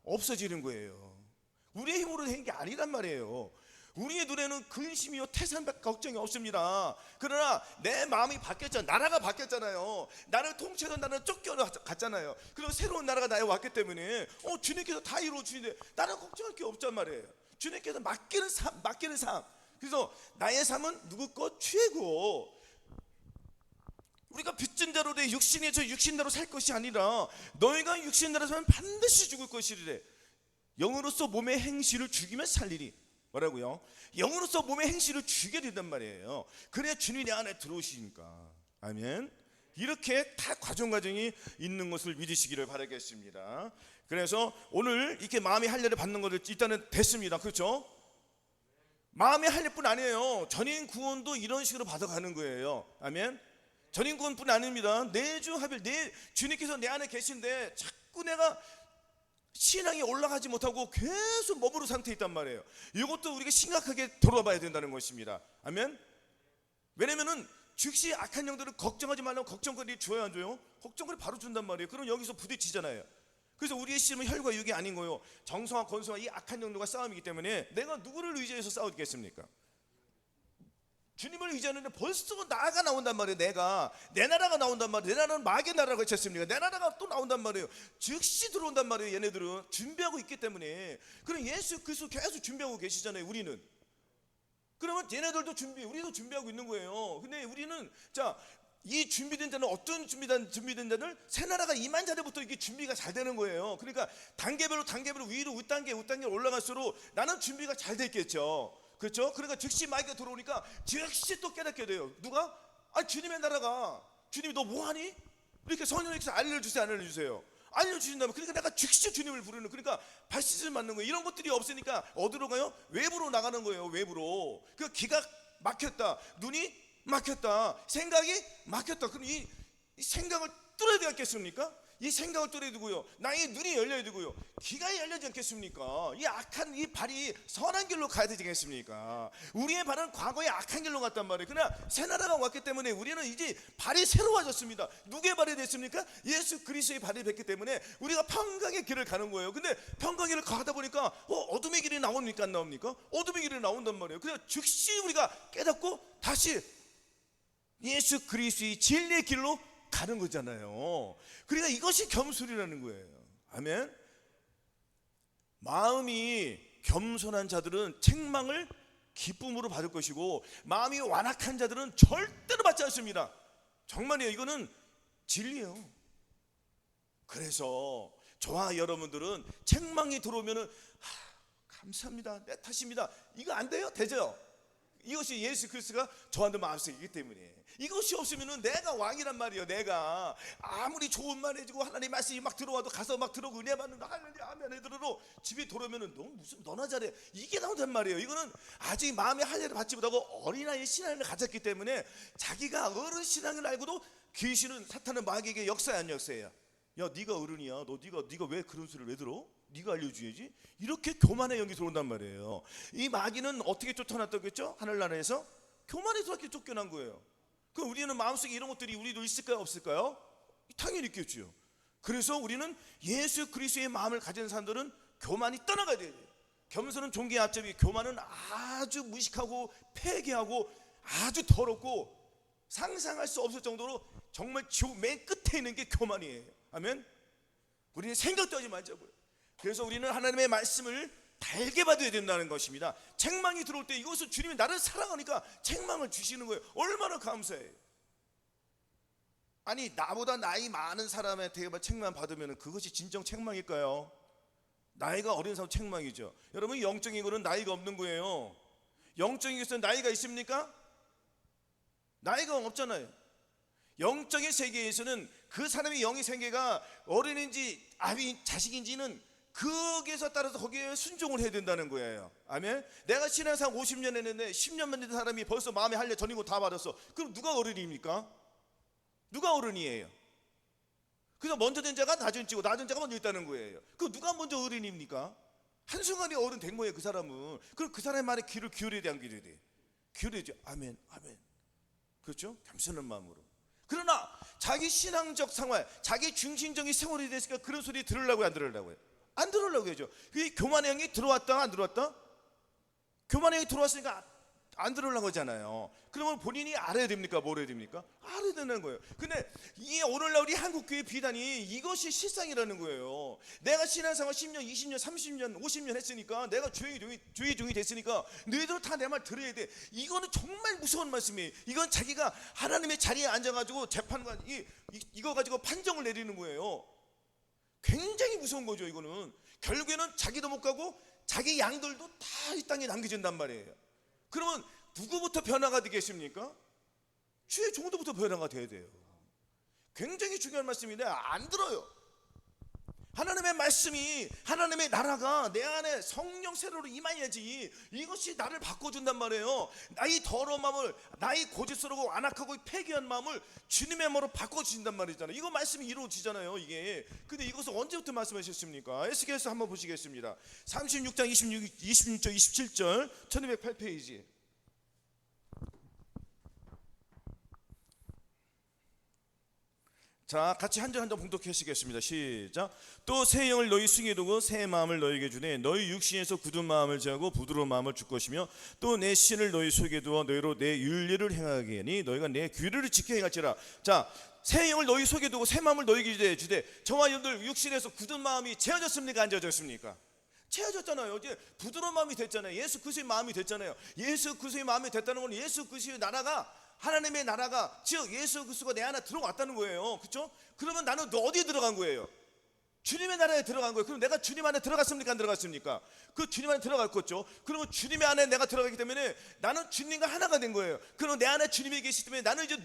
없어지는 거예요. 우리의 힘으로 된 게 아니란 말이에요. 우리의 눈에는 근심이요 태산밖에 걱정이 없습니다. 그러나 내 마음이 바뀌었잖아요. 나라가 바뀌었잖아요. 나를 통치하던 나라는 쫓겨갔잖아요. 그리고 새로운 나라가 나에 왔기 때문에 주님께서 다 이루어 주시는데 나는 걱정할 게 없단 말이에요. 주님께서 맡기는 삶. 그래서 나의 삶은 누구 것 최고. 우리가 빚진 대로 내 육신이 저 육신대로 살 것이 아니라 너희가 육신대로 살면 반드시 죽을 것이래. 영으로서 몸의 행실을 죽이면 살리리. 뭐라고요? 영으로서 몸의 행실을 죽여야 된단 말이에요. 그래야 주님이 내 안에 들어오시니까. 아멘. 이렇게 다 과정이 있는 것을 믿으시기를 바라겠습니다. 그래서 오늘 이렇게 마음의 할례를 받는 것을 일단은 됐습니다. 그렇죠? 마음의 할례뿐 아니에요. 전인 구원도 이런 식으로 받아가는 거예요. 아멘. 전인 구원뿐 아닙니다. 내주 합일, 내 주님께서 내 안에 계신데 자꾸 내가 신앙이 올라가지 못하고 계속 머무르는 상태에 있단 말이에요. 이것도 우리가 심각하게 돌아봐야 된다는 것입니다. 아멘. 왜냐면은 즉시 악한 영들은 걱정하지 말라고 걱정거리 줘야 안 줘요? 걱정거리 바로 준단 말이에요. 그럼 여기서 부딪히잖아요. 그래서 우리의 씨름은 혈과 육이 아닌 거예요. 정성과 권성과 이 악한 영들과 싸움이기 때문에 내가 누구를 의지해서 싸우겠습니까? 주님을 의지하는데 벌써 나가 나온단 말이에요. 내 나라가 나온단 말이에요. 내 나라는 마귀의 나라가 있었습니까? 내 나라가 또 나온단 말이에요. 즉시 들어온단 말이에요. 얘네들은 준비하고 있기 때문에. 그럼 예수 그리스도 계속 준비하고 계시잖아요. 우리는. 그러면 얘네들도 우리도 준비하고 있는 거예요. 근데 우리는 이 준비된 자는 어떤 준비된 자들? 새 나라가 임한 자들부터 이게 준비가 잘 되는 거예요. 그러니까 단계별로 위로 우단계 올라갈수록 나는 준비가 잘 됐겠죠. 그렇죠? 그러니까 즉시 마귀가 들어오니까 즉시 또 깨닫게 돼요. 누가? 주님의 나라가. 주님이 너 뭐하니? 이렇게 성령님께서 알려주세요, 안 알려주세요? 알려주신다면, 그러니까 내가 즉시 주님을 부르는, 그러니까 발시즌 맞는 거예요. 이런 것들이 없으니까 어디로 가요? 외부로 나가는 거예요. 외부로. 그 귀가 막혔다, 눈이 막혔다, 생각이 막혔다. 그럼 이 생각을 뚫어야 되지 않겠습니까? 이 생각을 뚫어야 되고요, 나의 눈이 열려야 되고요, 귀가 열려지 않겠습니까? 이 악한 이 발이 선한 길로 가야 되지 않겠습니까? 우리의 발은 과거에 악한 길로 갔단 말이에요. 그러나 새 나라가 왔기 때문에 우리는 이제 발이 새로워졌습니다. 누구의 발이 됐습니까? 예수 그리스도의 발이 됐기 때문에 우리가 평강의 길을 가는 거예요. 근데 평강의 길을 가다 보니까 어둠의 길이 나옵니까? 안 나옵니까? 어둠의 길이 나온단 말이에요. 그래서 즉시 우리가 깨닫고 다시 예수 그리스도의 진리의 길로 가는 거잖아요. 그러니까 이것이 겸손이라는 거예요. 아멘. 마음이 겸손한 자들은 책망을 기쁨으로 받을 것이고, 마음이 완악한 자들은 절대로 받지 않습니다. 정말이에요. 이거는 진리예요. 그래서 저와 여러분들은 책망이 들어오면은 감사합니다, 내 탓입니다, 이거 안 돼요? 되죠? 이것이 예수 그리스도가 저한테 마음속에 있기 때문에. 이것이 없으면 내가 왕이란 말이에요. 내가 아무리 좋은 말 해주고 하나님 말씀이 막 들어와도 가서 막 들어오고 은혜 받는 하나님 아멘 해들어도 집에 돌아오면 너 무슨 너나 잘해, 이게 나온단 말이에요. 이거는 아직 마음의 할례를 받지 못하고 어린아이의 신앙을 가졌기 때문에, 자기가 어른 신앙을 알고도 귀신은, 사탄은 마귀에게 역사야 안 역사야? 야, 네가 어른이야, 네가 왜 그런 소리를 왜 들어? 네가 알려줘야지. 이렇게 교만의 영이 들어온단 말이에요. 이 마귀는 어떻게 쫓아났다겠죠? 하늘나라에서 교만에서 이렇게 쫓겨난 거예요. 그럼 우리는 마음속에 이런 것들이 우리도 있을까요, 없을까요? 당연히 있겠죠. 그래서 우리는 예수 그리스도의 마음을 가진 사람들은 교만이 떠나가야 돼요. 겸손은 종기의 앞잡이, 교만은 아주 무식하고 폐기하고 아주 더럽고 상상할 수 없을 정도로 정말 맨 끝에 있는 게 교만이에요. 아멘. 우리는 생각도 하지 말자고요. 그래서 우리는 하나님의 말씀을 달게 받아야 된다는 것입니다. 책망이 들어올 때 이것은 주님이 나를 사랑하니까 책망을 주시는 거예요. 얼마나 감사해요. 아니, 나보다 나이 많은 사람한테 책망 받으면 그것이 진정 책망일까요? 나이가 어린 사람 책망이죠. 여러분, 영적인 것은 나이가 없는 거예요. 영적인 것은 나이가 있습니까? 나이가 없잖아요. 영적인 세계에서는 그 사람의 영의 세계가 어린인지 아비 자식인지는 거기에서 따라서 거기에 순종을 해야 된다는 거예요. 아멘. 내가 신앙생활 50년 했는데 10년만 된 사람이 벌써 마음에 할례 전이고 다 받았어. 그럼 누가 어른입니까? 누가 어른이에요? 그래서 먼저 된 자가 낮은 찌고 낮은 자가 먼저 있다는 거예요. 그럼 누가 먼저 어른입니까? 한순간에 어른 된 거예요. 그 사람은. 그럼 그 사람의 말에 귀를 기울여야 돼, 안 기울여야 돼? 기울여야죠. 아멘, 아멘. 그렇죠? 겸손한 마음으로. 그러나 자기 신앙적 생활, 자기 중심적인 생활이 됐으니까 그런 소리 들으려고요, 안 들으려고요? 안 들으려고 하죠. 그 교만의 영이 들어왔다, 안 들어왔다? 교만의 영이 들어왔으니까 안 들으려고 하잖아요. 그러면 본인이 알아야 됩니까? 뭐래야 됩니까? 알아야 되는 거예요. 근데 이 오늘날 우리 한국교회 비단이 이것이 실상이라는 거예요. 내가 신앙생활 10년, 20년, 30년, 50년 했으니까, 내가 주의 됐으니까 너희들은 다 내 말 들어야 돼. 이거는 정말 무서운 말씀이에요. 이건 자기가 하나님의 자리에 앉아가지고 재판관 이거 가지고 판정을 내리는 거예요. 굉장히 무서운 거죠. 이거는 결국에는 자기도 못 가고 자기 양들도 다 이 땅에 남겨진단 말이에요. 그러면 누구부터 변화가 되겠습니까? 주의 종도부터 변화가 돼야 돼요. 굉장히 중요한 말씀인데 안 들어요. 하나님의 말씀이, 하나님의 나라가 내 안에 성령 세례로 임해야지 이것이 나를 바꿔준단 말이에요. 나의 더러운 마음을, 나의 고집스러고 완악하고 폐기한 마음을 주님의 마음으로 바꿔주신단 말이잖아요. 이거 말씀이 이루어지잖아요, 이게. 근데 이것을 언제부터 말씀하셨습니까? 에스겔서 한번 보시겠습니다. 36장 26절 27절 1208페이지. 자, 같이 한 절 한 절 봉독하시겠습니다. 시작. 또 새 영을 너희 승에 두고 새 마음을 너희에게 주네. 너희 육신에서 굳은 마음을 제하고 부드러운 마음을 줄 것이며 또 내 신을 너희 속에 두어 너희로 내 윤리를 행하게 하니 너희가 내 규례를 지켜 행할지라. 자, 새 영을 너희 속에 두고 새 마음을 너희에게 주되, 저와 여러분들 육신에서 굳은 마음이 채워졌습니까? 안 채워졌습니까? 채워졌잖아요. 이제 부드러운 마음이 됐잖아요. 예수 그리스도의 마음이 됐잖아요. 예수 그리스도의 마음이 됐다는 건 예수 그리스도의 나라가, 하나님의 나라가, 즉 예수 그리스도가 내 안에 들어왔다는 거예요. 그렇죠? 그러면 나는 어디에 들어간 거예요? 주님의 나라에 들어간 거예요. 그럼 내가 주님 안에 들어갔습니까? 안 들어갔습니까? 그 주님 안에 들어갔겠죠. 그러면 주님의 안에 내가 들어가기 때문에 나는 주님과 하나가 된 거예요. 그럼 내 안에 주님이 계시기 때문에 나는 이제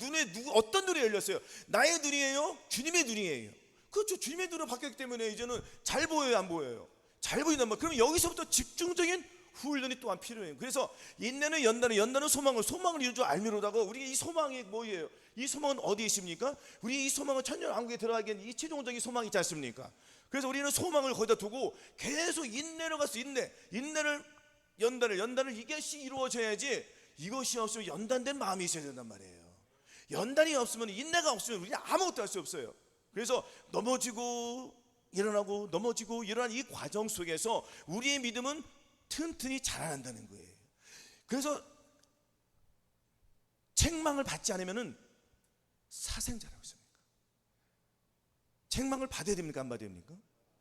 어떤 눈이 열렸어요? 나의 눈이에요? 주님의 눈이에요. 그렇죠. 주님의 눈으로 바뀌었기 때문에 이제는 잘 보여요, 안 보여요? 잘 보인단 말이에요. 그러면 여기서부터 집중적인 훈련이 또한 필요해요. 그래서 인내는 연단은 소망을 이룰 줄 알미로다가, 우리 이 소망이 뭐예요? 이 소망은 어디에 있습니까? 우리 이 소망은 천년왕국에 들어가기엔 이 최종적인 소망이 있지 않습니까? 그래서 우리는 소망을 거기다 두고 계속 인내로 가서 인내를 연단을 이것이 이루어져야지. 이것이 없으면 연단된 마음이 있어야 된단 말이에요. 연단이 없으면, 인내가 없으면 우리는 아무것도 할 수 없어요. 그래서 넘어지고 일어나고 넘어지고 일어나는 이 과정 속에서 우리의 믿음은 튼튼히 자라난다는 거예요. 그래서 책망을 받지 않으면 사생자라고 했습니까? 책망을 받아야 됩니까? 안 받아야 됩니까?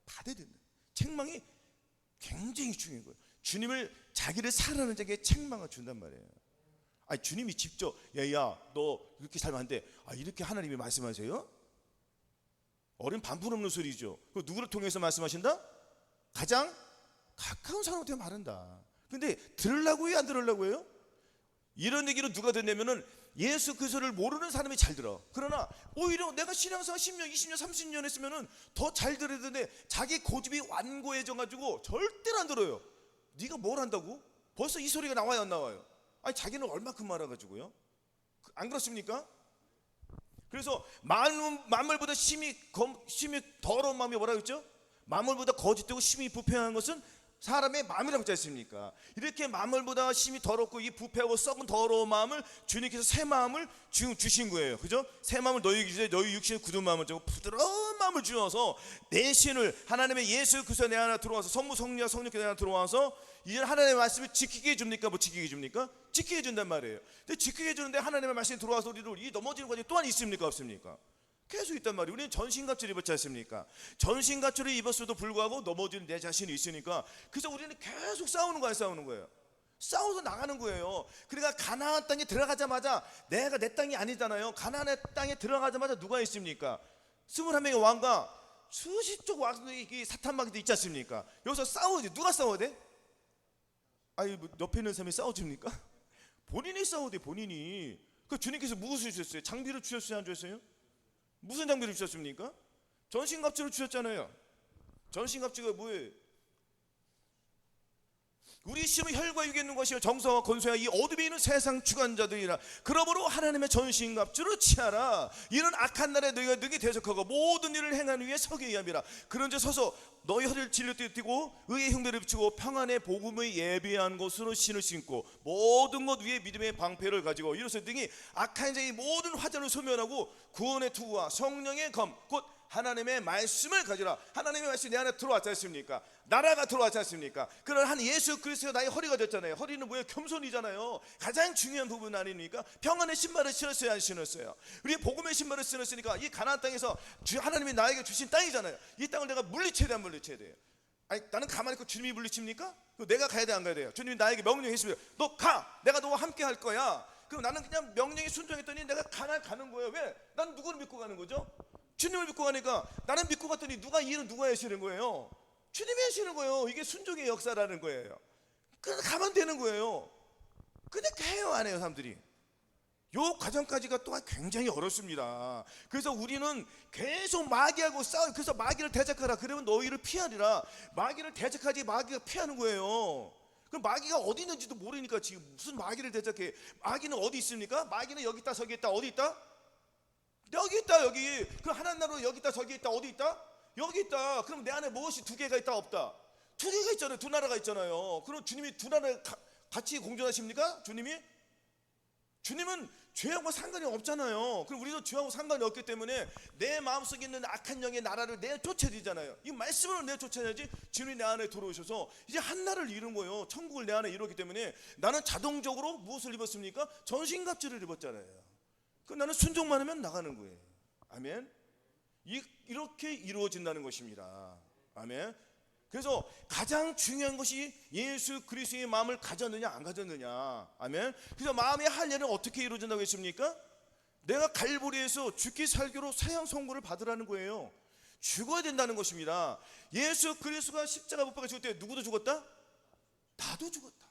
받아야 된다. 책망이 굉장히 중요한 거예요. 주님을, 자기를 사랑하는 자에게 책망을 준단 말이에요. 아니, 주님이 직접 야 너 이렇게 살면 안 돼. 이렇게 하나님이 말씀하세요? 어린 반푼 없는 소리죠. 그 누구를 통해서 말씀하신다? 가장 가까운 사람한테 말한다. 근데 들으려고 해요, 안 들으려고 해요? 이런 얘기를 누가 듣냐면은 예수 그리스도를 모르는 사람이 잘 들어. 그러나 오히려 내가 신앙생활 10년, 20년, 30년 했으면은 더 잘 들어야 되는데 자기 고집이 완고해져 가지고 절대로 안 들어요. 네가 뭘 한다고? 벌써 이 소리가 나와요, 안 나와요? 아니, 자기는 얼마큼 알아가지고요. 안 그렇습니까? 그래서 만물보다 심히 더러운 마음이 뭐라고 했죠? 만물보다 거짓되고 심히 부패한 것은 사람의 마음이라고 했지 않습니까? 이렇게 만물보다 심히 더럽고 이 부패하고 썩은 더러운 마음을 주님께서 새 마음을 주신 거예요. 그죠? 새 마음을 너희 주제, 너희 육신의 굳은 마음을 주고 부드러운 마음을 주어서 내 신을, 하나님의 예수 그리스도 내 안에 들어와서, 성부 성령 성령께 내 안에 들어와서 이제 하나님의 말씀을 지키게 해줍니까? 뭐 지키게 해줍니까? 지키게 해준단 말이에요. 근데 지키게 해주는데 하나님의 말씀이 들어와서 우리를 이 넘어지는 과정이 또한 있습니까? 없습니까? 계속 있단 말이에요. 우리는 전신갑주를 입었지 않습니까? 전신갑주를 입었어도 불구하고 넘어지는 내 자신이 있으니까, 그래서 우리는 계속 싸우는 거예요. 싸워서 나가는 거예요. 그러니까 가나안 땅에 들어가자마자, 내가 내 땅이 아니잖아요. 가나안 땅에 들어가자마자 누가 있습니까? 21명의 왕과 수십 쪽 사탄마귀도 있지 않습니까? 여기서 싸우지. 누가 싸워야 돼? 아니, 뭐 옆에 있는 사람이 싸워줍니까? 본인이 싸워야 돼, 본인이. 그 주님께서 무엇을 주셨어요? 장비를 주셨어요, 안 주셨어요? 무슨 장비를 주셨습니까? 전신갑주를 주셨잖아요. 전신갑주가 뭐예요? 우리 심은 혈과 육에 있는 것이요 정서와 권세와 이 어둠에 있는 세상 주관자들이라. 그러므로 하나님의 전신갑주를 취하라. 이런 악한 날에 너희가 능히 대적하고 모든 일을 행하는 위에 서게 위함이라. 그런즉 서서 너희 허리를 진리로 띠고 의의 흉배를 비추고 평안의 복음의 예비한 것으로 신을 신고 모든 것 위에 믿음의 방패를 가지고 이로써 등이 악한 자의 모든 화자를 소멸하고 구원의 투구와 성령의 검 곧 하나님의 말씀을 가지라. 하나님의 말씀이 내 안에 들어왔지 않습니까? 나라가 들어왔지 않습니까? 그런 한 예수 그리스도가 나의 허리가 됐잖아요. 허리는 뭐예요? 겸손이잖아요. 가장 중요한 부분 아닙니까? 평안의 신발을 신었어요, 안 신었어요? 우리 복음의 신발을 신었으니까 이 가나안 땅에서 하나님이 나에게 주신 땅이잖아요. 이 땅을 내가 물리쳐야 돼, 안 물리쳐야 돼요? 아니, 나는 가만히 있고 주님이 물리칩니까? 내가 가야 돼, 안 가야 돼요? 주님이 나에게 명령했습니다. 너 가! 내가 너와 함께 할 거야. 그럼 나는 그냥 명령에 순종했더니 내가 가는 거예요. 왜? 나는 누구를 믿고 가는 거죠? 주님을 믿고 가니까. 나는 믿고 갔더니 누가 이 일은 누가 하시는 거예요? 주님이 하시는 거예요. 이게 순종의 역사라는 거예요. 그래서 가면 되는 거예요. 근데 해요, 안 해요, 사람들이? 요 과정까지가 또한 굉장히 어렵습니다. 그래서 우리는 계속 마귀하고 싸워요. 그래서 마귀를 대적하라. 그러면 너희를 피하리라. 마귀를 대적하지 마귀가 피하는 거예요. 그럼 마귀가 어디 있는지도 모르니까 지금 무슨 마귀를 대적해? 마귀는 어디 있습니까? 마귀는 여기 있다 저기 있다. 어디 있다? 여기 있다, 여기. 그럼 하나님 나라로 여기 있다 저기 있다. 어디 있다? 여기 있다. 그럼 내 안에 무엇이 두 개가 있다 없다? 두 개가 있잖아요. 두 나라가 있잖아요. 그럼 주님이 두 나라 같이 공존하십니까? 주님은 죄하고 상관이 없잖아요. 그럼 우리도 죄하고 상관이 없기 때문에 내 마음속에 있는 악한 영의 나라를 내쫓아야 되잖아요. 이 말씀으로 내쫓아야지 주님이 내 안에 들어오셔서 이제 한나를 이룬 거예요. 천국을 내 안에 이루기 때문에 나는 자동적으로 무엇을 입었습니까? 전신갑주를 입었잖아요. 그럼 나는 순종만 하면 나가는 거예요. 아멘. 이렇게 이루어진다는 것입니다. 아멘. 그래서 가장 중요한 것이 예수 그리스도의 마음을 가졌느냐 안 가졌느냐. 아멘. 그래서 마음의 할례는 어떻게 이루어진다고 했습니까? 내가 갈보리에서 죽기 살기로 사형 선고를 받으라는 거예요. 죽어야 된다는 것입니다. 예수 그리스도가 십자가 못 박혀 죽을 때 누구도 죽었다? 나도 죽었다.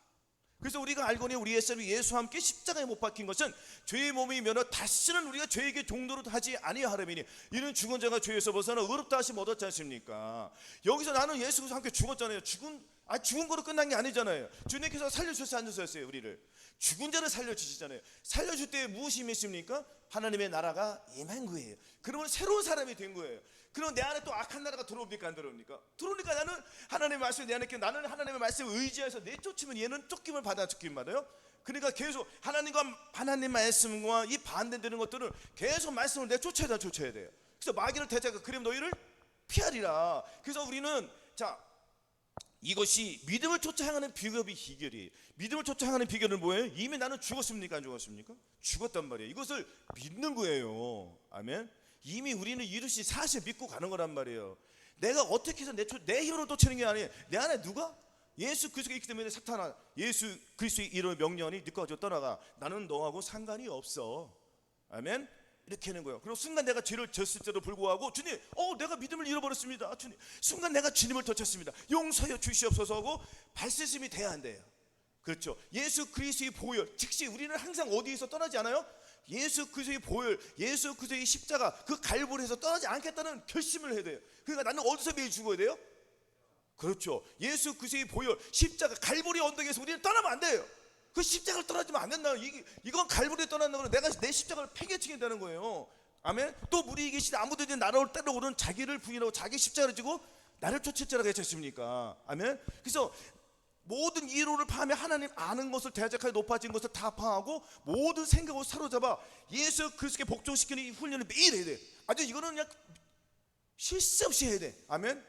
그래서 우리가 알거니 우리 옛사람이 예수와 함께 십자가에 못 박힌 것은 죄의 몸이 면허 다시는 우리가 죄에게 종노로 하지 아니하려니 이는 죽은 자가 죄에서 벗어나 의롭다 하심 얻었지 않습니까? 여기서 나는 예수와 함께 죽었잖아요. 죽은 거로 끝난 게 아니잖아요. 주님께서 살려주셨어요, 안 주셨어요? 우리를 죽은 자를 살려주시잖아요. 살려줄 때 무엇이 임했습니까? 하나님의 나라가 임한 거예요. 그러면 새로운 사람이 된 거예요. 그럼 내 안에 또 악한 나라가 들어옵니까 안 들어옵니까? 들어오니까 나는 하나님의 말씀을 내 안에 끼고 나는 하나님의 말씀을 의지해서 내쫓으면 얘는 쫓김을 받아 쫓김 받아요. 그러니까 계속 하나님 말씀과 이 반대되는 것들을 계속 말씀을 내쫓아야 돼요. 그래서 마귀를 대적하고 그럼 너희를 피하리라. 그래서 우리는 이것이 믿음을 쫓아 향하는 비결이에요. 믿음을 쫓아 향하는 비결은 뭐예요? 이미 나는 죽었습니까 안 죽었습니까? 죽었단 말이에요. 이것을 믿는 거예요. 아멘. 이미 우리는 이것이 사실 믿고 가는 거란 말이에요. 내가 어떻게 해서 내 힘으로 쫓아내는 게 아니에요. 내 안에 누가? 예수 그리스도가 있기 때문에 사탄아 예수 그리스도의 이름을 명령하니 네가 가지고 떠나가. 나는 너하고 상관이 없어. 아멘. 이렇게 하는 거예요. 그리고 순간 내가 죄를 졌을 때도 불구하고 주님 내가 믿음을 잃어버렸습니다. 주님 순간 내가 주님을 덮쳤습니다. 용서하여 주시옵소서 하고 발세심이 돼야 한대요. 그렇죠. 예수 그리스도의 보혈 즉시 우리는 항상 어디에서 떠나지 않아요? 예수 그리스도의 보혈, 예수 그리스도의 십자가 그 갈보리에서 떠나지 않겠다는 결심을 해야 돼요. 그러니까 나는 어디서 매일 죽어야 돼요? 그렇죠. 예수 그리스도의 보혈, 십자가 갈보리 언덕에서 우리는 떠나면 안 돼요. 그 십자가를 떠나지면 안 된다. 이건 갈보리에 떠난다는 건 내가 내 십자가를 폐기시킨다는 거예요. 아멘. 또 우리 계신 아무도 나를 따라오는 자기를 부인하고 자기 십자가를 지고 나를 쫓을지라고 했습니까? 아멘. 그래서 모든 이론을 파하며 하나님 아는 것을 대적하여 높아진 것을 다 파하고 모든 생각을 사로잡아 예수 그리스도께 복종시키는 이 훈련을 매일 해야 돼. 아주 이거는 그냥 쉴 새 없이 해야 돼. 아멘.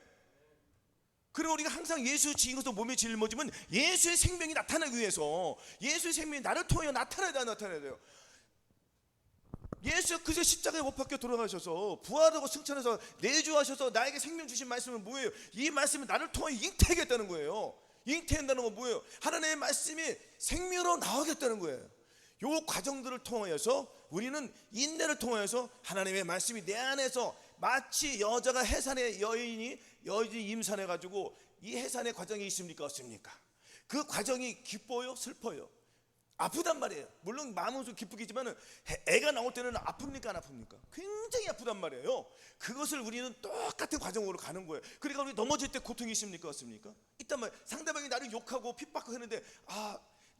그리고 우리가 항상 예수 지은 것도 몸에 짊어지면 예수의 생명이 나타나기 위해서 예수의 생명이 나를 통해 나타나야 돼요. 예수 그리스도 십자가에 못 박혀 돌아가셔서 부활하고 승천해서 내주하셔서 나에게 생명 주신 말씀은 뭐예요? 이 말씀은 나를 통해 잉태하겠다는 거예요. 잉태한다는 건 뭐예요? 하나님의 말씀이 생명으로 나오겠다는 거예요. 요 과정들을 통하여서 우리는 인내를 통하여서 하나님의 말씀이 내 안에서 마치 여자가 해산의 여인이 임산해 가지고 이 해산의 과정이 있습니까 없습니까? 그 과정이 기뻐요 슬퍼요? 아프단 말이에요. 물론 마음은 좀 기쁘겠지만 애가 나올 때는 아픕니까 안 아픕니까? 굉장히 아프단 말이에요. 그것을 우리는 똑같은 과정으로 가는 거예요. 그러니까 우리 넘어질 때 고통이 있습니까 없습니까? 있단 말이에요. 상대방이 나를 욕하고 핍박하고 했는데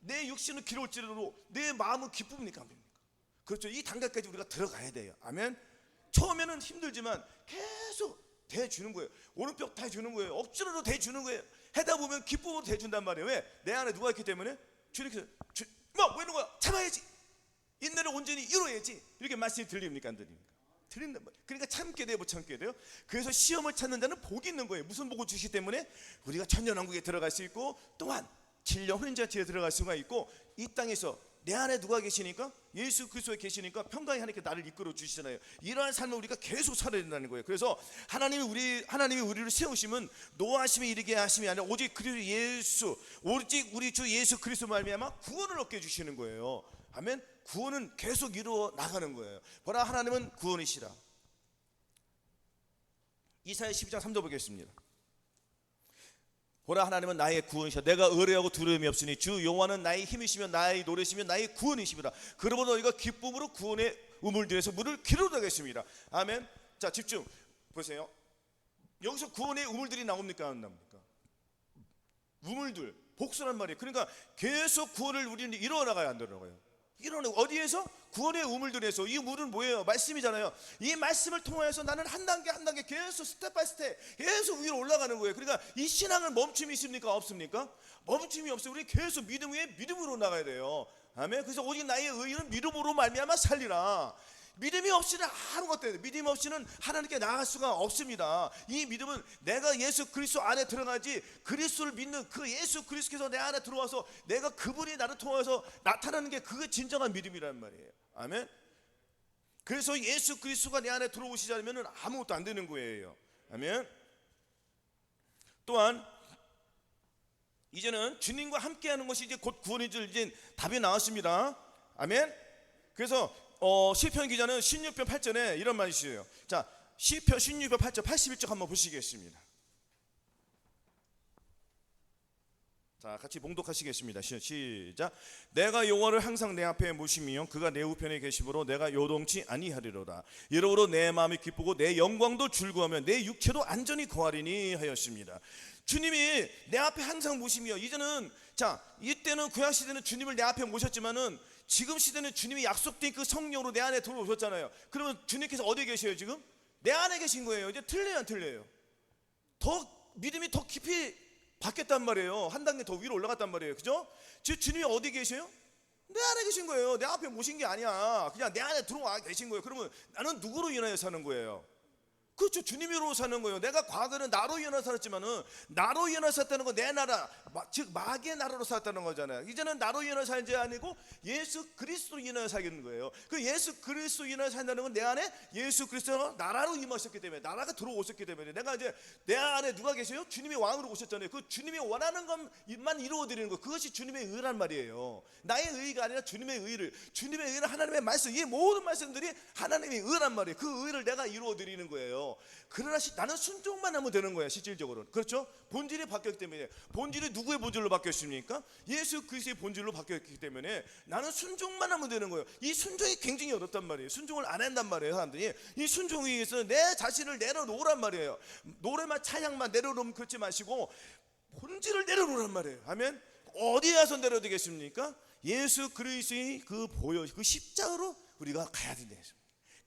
내 육신은 괴로울지라도 내 마음은 기쁩니까 안 기쁩니까? 그렇죠. 이 단계까지 우리가 들어가야 돼요. 아멘. 처음에는 힘들지만 계속 대주는 거예요. 오른쪽 대주는 거예요. 억지로도 대주는 거예요. 하다 보면 기쁨으로 대준단 말이에요. 왜? 내 안에 누가 있기 때문에 주님께서 뭐 이런 거야? 참아야지. 인내를 온전히 이루어야지. 이렇게 말씀이 들립니까 안 들립니까? 드린단 말이에요. 그러니까 참게 돼요, 못 참게 돼요? 그래서 시험을 찾는 자는 복이 있는 거예요. 무슨 복을 주시기 때문에 우리가 천년왕국에 들어갈 수 있고, 또한 진령 혼인잔치에 들어갈 수가 있고, 이 땅에서 내 안에 누가 계시니까? 예수 그리스도에 계시니까 평강히 하나님께 나를 이끌어 주시잖아요. 이러한 삶을 우리가 계속 살아야 된다는 거예요. 그래서 하나님이 우리를 세우심은 노하심에 이르게 하심이 아니라 오직 그리스도 예수, 오직 우리 주 예수 그리스도 말미암아 구원을 얻게 해주시는 거예요. 아멘. 구원은 계속 이루어 나가는 거예요. 보라, 하나님은 구원이시라. 이사야 12장 3절 보겠습니다. 보라, 하나님은 나의 구원이시라. 내가 의뢰하고 두려움이 없으니 주 여호와는 나의 힘이시며 나의 노래시며 나의 구원이시라. 그러므로 너희가 기쁨으로 구원의 우물들에서 물을 기르다겠습니다. 아멘. 자, 집중 보세요. 여기서 구원의 우물들이 나옵니까 안 나옵니까? 우물들, 복수란 말이에요. 그러니까 계속 구원을 우리는 이루어나가야 안 되나가요? 이루어나가. 어디에서? 구원의 우물들에서. 이 물은 뭐예요? 말씀이잖아요. 이 말씀을 통해서 나는 한 단계 한 단계 계속 스텝 바이 스텝 계속 위로 올라가는 거예요. 그러니까 이 신앙은 멈춤이 있습니까? 없습니까? 멈춤이 없어요. 우리 계속 믿음 위에 믿음으로 나가야 돼요. 아멘. 그래서 오직 나의 의인은 믿음으로 말미암아 살리라. 믿음이 없이는 아무것도 해요. 믿음 없이는 하나님께 나아갈 수가 없습니다. 이 믿음은 내가 예수 그리스도 안에 들어가지, 그리스도를 믿는 그 예수 그리스도께서 내 안에 들어와서 내가 그분이 나를 통해서 나타나는 게 그게 진정한 믿음이라는 말이에요. 아멘. 그래서 예수 그리스도가 내 안에 들어오시지 않으면 아무것도 안 되는 거예요. 아멘. 또한 이제는 주님과 함께하는 것이 이제 곧 구원인 줄 이제 답이 나왔습니다. 아멘. 그래서 시편 기자는 16편 8절에 이런 말이 있어요. 자, 시편 16편 8절 81쪽 한번 보시겠습니다. 자, 같이 봉독하시겠습니다. 시작. 내가 여호와를 항상 내 앞에 모시며 그가 내 우편에 계심으로 내가 요동치 아니하리로다. 이러므로 내 마음이 기쁘고 내 영광도 즐거워하며 내 육체도 안전히 거하리니 하였습니다. 주님이 내 앞에 항상 모시며, 이제는 자, 이때는 구약 시대는 주님을 내 앞에 모셨지만은 지금 시대는 주님이 약속된 그 성령으로 내 안에 들어오셨잖아요. 그러면 주님께서 어디에 계셔요? 지금 내 안에 계신 거예요. 이제 틀려요, 안 틀려요? 더 믿음이 더 깊이 바뀌었단 말이에요. 한 단계 더 위로 올라갔단 말이에요. 그죠? 지금 주님이 어디 계세요? 내 안에 계신 거예요. 내 앞에 모신 게 아니야. 그냥 내 안에 들어와 계신 거예요. 그러면 나는 누구로 인하여 사는 거예요? 그렇죠. 주님으로 사는 거예요. 내가 과거는 나로 인하여 살았지만은, 나로 인하여 살았다는 건 내 나라, 즉 마귀의 나라로 살았다는 거잖아요. 이제는 나로 인하여 살지 아니고 예수 그리스도로 인하여 살겠는 거예요. 그 예수 그리스도로 인하여 산다는 건 내 안에 예수 그리스도가 나라로 임하셨기 때문에, 나라가 들어오셨기 때문에, 내가 이제 내 안에 누가 계세요? 주님이 왕으로 오셨잖아요. 그 주님이 원하는 것만 이루어드리는 거, 그것이 주님의 의란 말이에요. 나의 의가 아니라 주님의 의를, 주님의 의는 하나님의 말씀, 이 모든 말씀들이 하나님의 의란 말이에요. 그 의를 내가 이루어드리는 거예요. 그러나 나는 순종만 하면 되는 거야, 실질적으로는. 그렇죠? 본질이 바뀌었기 때문에. 본질이 누구의 본질로 바뀌었습니까? 예수 그리스도의 본질로 바뀌었기 때문에 나는 순종만 하면 되는 거예요. 이 순종이 굉장히 어렵단 말이에요. 순종을 안 한단 말이에요, 사람들이. 이 순종에 의해서 내 자신을 내려놓으란 말이에요. 노래만 찬양만 내려놓으면 그렇지 마시고 본질을 내려놓으란 말이에요. 아멘. 어디에 가서 내려야 되겠습니까? 예수 그리스도의 그 보혈, 그 십자가로 우리가 가야 된다.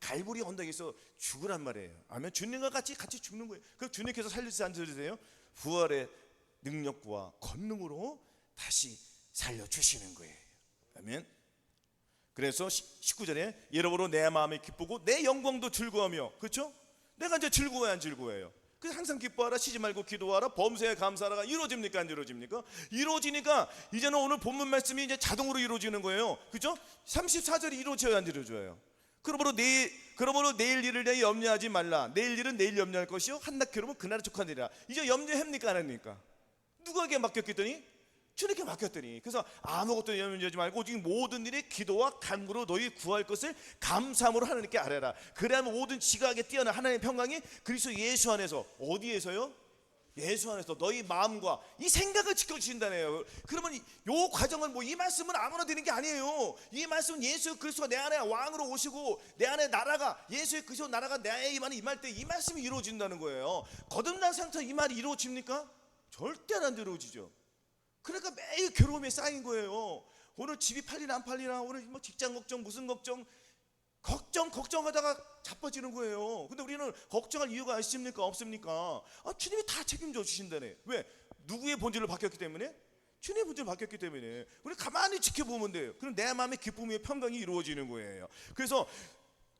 갈보리 언덕에서 죽으란 말이에요. 아멘. 주님과 같이 죽는 거예요. 그 주님께서 살리지 않으세요? 부활의 능력과 권능으로 다시 살려주시는 거예요. 아멘. 그래서 19절에 여러분으로 내 마음이 기쁘고 내 영광도 즐거워하며, 그렇죠? 내가 이제 즐거워야 안 즐거워요? 그래서 항상 기뻐하라, 쉬지 말고 기도하라, 범사에 감사하라가 이루어집니까 안 이루어집니까? 이루어지니까 이제는 오늘 본문 말씀이 이제 자동으로 이루어지는 거예요. 그렇죠? 34절이 이루어져야 안 이루어져요? 그러므로 내일 일을 내가 염려하지 말라. 내일 일은 내일 염려할 것이요 한낱 괴로움은 그날에 족하니라. 이제 염려합니까 안 합니까? 누구에게 맡겼더니? 주님께 맡겼더니. 그래서 아무것도 염려하지 말고 오직 모든 일에 기도와 간구로 너희 구할 것을 감사함으로 하나님께 아뢰라. 그래야만 모든 지각에 뛰어난 하나님의 평강이 그리스도 예수 안에서, 어디에서요? 예수 안에서 너희 마음과 이 생각을 지켜주신다네요. 그러면 이 과정은 이 말씀은 아무나 되는 게 아니에요. 이 말씀은 예수 그리스도가 내 안에 왕으로 오시고 내 안에 나라가, 예수 그리스도 나라가 내 안에 임할 때 이 말씀이 이루어진다는 거예요. 거듭난 상태에서 이 말이 이루어집니까? 절대 안 이루어지죠. 그러니까 매일 괴로움에 쌓인 거예요. 오늘 집이 팔리나 안 팔리나, 오늘 직장 걱정, 무슨 걱정하다가 자빠지는 거예요. 근데 우리는 걱정할 이유가 있습니까? 없습니까? 주님이 다 책임져 주신다네. 왜? 누구의 본질로 바뀌었기 때문에? 주님의 본질로 바뀌었기 때문에. 우리 가만히 지켜보면 돼요. 그럼 내 마음의 기쁨의 평강이 이루어지는 거예요. 그래서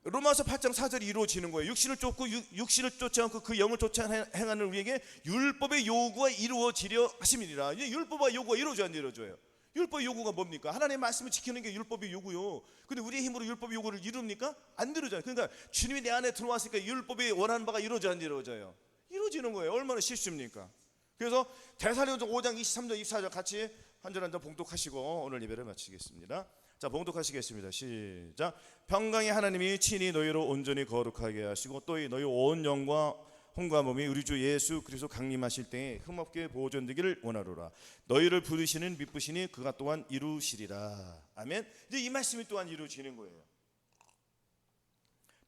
로마서 8장 4절이 이루어지는 거예요. 육신을 쫓고 육신을 쫓지 않고 그 영을 쫓아 행하는 우리에게 율법의 요구가 이루어지려 하심이니라. 이제 율법의 요구가 이루어져야 안 이루어져요? 율법의 요구가 뭡니까? 하나님의 말씀을 지키는 게 율법의 요구요. 근데 우리의 힘으로 율법의 요구를 이룹니까? 안 이루어져요. 그러니까 주님이 내 안에 들어왔으니까 율법이 원하는 바가 이루어져 안 이루어져요? 이루어지는 거예요. 얼마나 쉽습니까? 그래서 데살로니가서 5장 23절 24절 같이 한 절 한 절 봉독하시고 오늘 예배를 마치겠습니다. 자, 봉독하시겠습니다. 시작. 평강의 하나님이 친히 너희로 온전히 거룩하게 하시고 또 너희 온 영과 혼과 몸이 우리 주 예수 그리스도 강림하실 때에 흠없게 보존되기를 원하노라. 너희를 부르시는 미쁘시니 그가 또한 이루시리라. 아멘. 이제 이 말씀이 또한 이루어지는 거예요.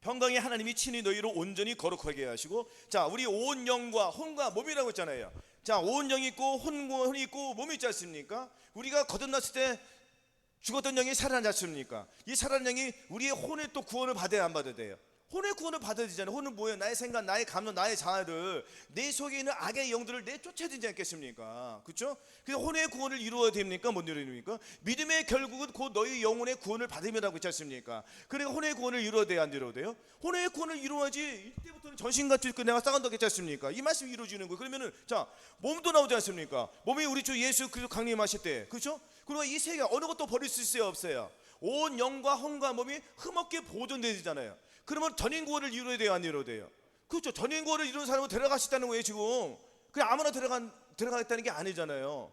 평강의 하나님이 친히 너희로 온전히 거룩하게 하시고, 자, 우리 온 영과 혼과 몸이라고 했잖아요. 자, 온 영이 있고 혼이 있고 몸이 있지 않습니까? 우리가 거듭났을 때 죽었던 영이 살아나지 않습니까? 이 살아난 영이 우리의 혼의 또 구원을 받아야 안 받아야 돼요? 혼의 구원을 받아야 되잖아요. 혼은 뭐예요? 나의 생각, 나의 감정, 나의 자아를, 내 속에 있는 악의 영들을 내쫓아야 되지 않겠습니까? 그렇죠? 그래서 혼의 구원을 이루어야 됩니까? 못 이루니까? 믿음의 결국은 곧 너희 영혼의 구원을 받음이라고 있지 않습니까? 그러니까 혼의 구원을 이루어야 돼요? 안 이루어야 돼요? 혼의 구원을 이루어야지 이때부터는 전신같이 있고 내가 싸간다고 했지 않습니까? 이 말씀이 이루어지는 거예요. 그러면은 자, 몸도 나오지 않습니까? 몸이 우리 주 예수 그리스도 강림하실 때, 그렇죠? 그리고 이 세계 어느 것도 버릴 수 있어요? 없어요? 온 영과 혼과 몸이 흠없게 보존되야 되잖아요. 그러면 전인 구원을 이루어야 돼요? 안 이루어야 돼요? 그렇죠. 전인 구원을 이루는 사람은 데려가시다는 거예요. 지금 그냥 아무나 데려가겠다는 게 아니잖아요.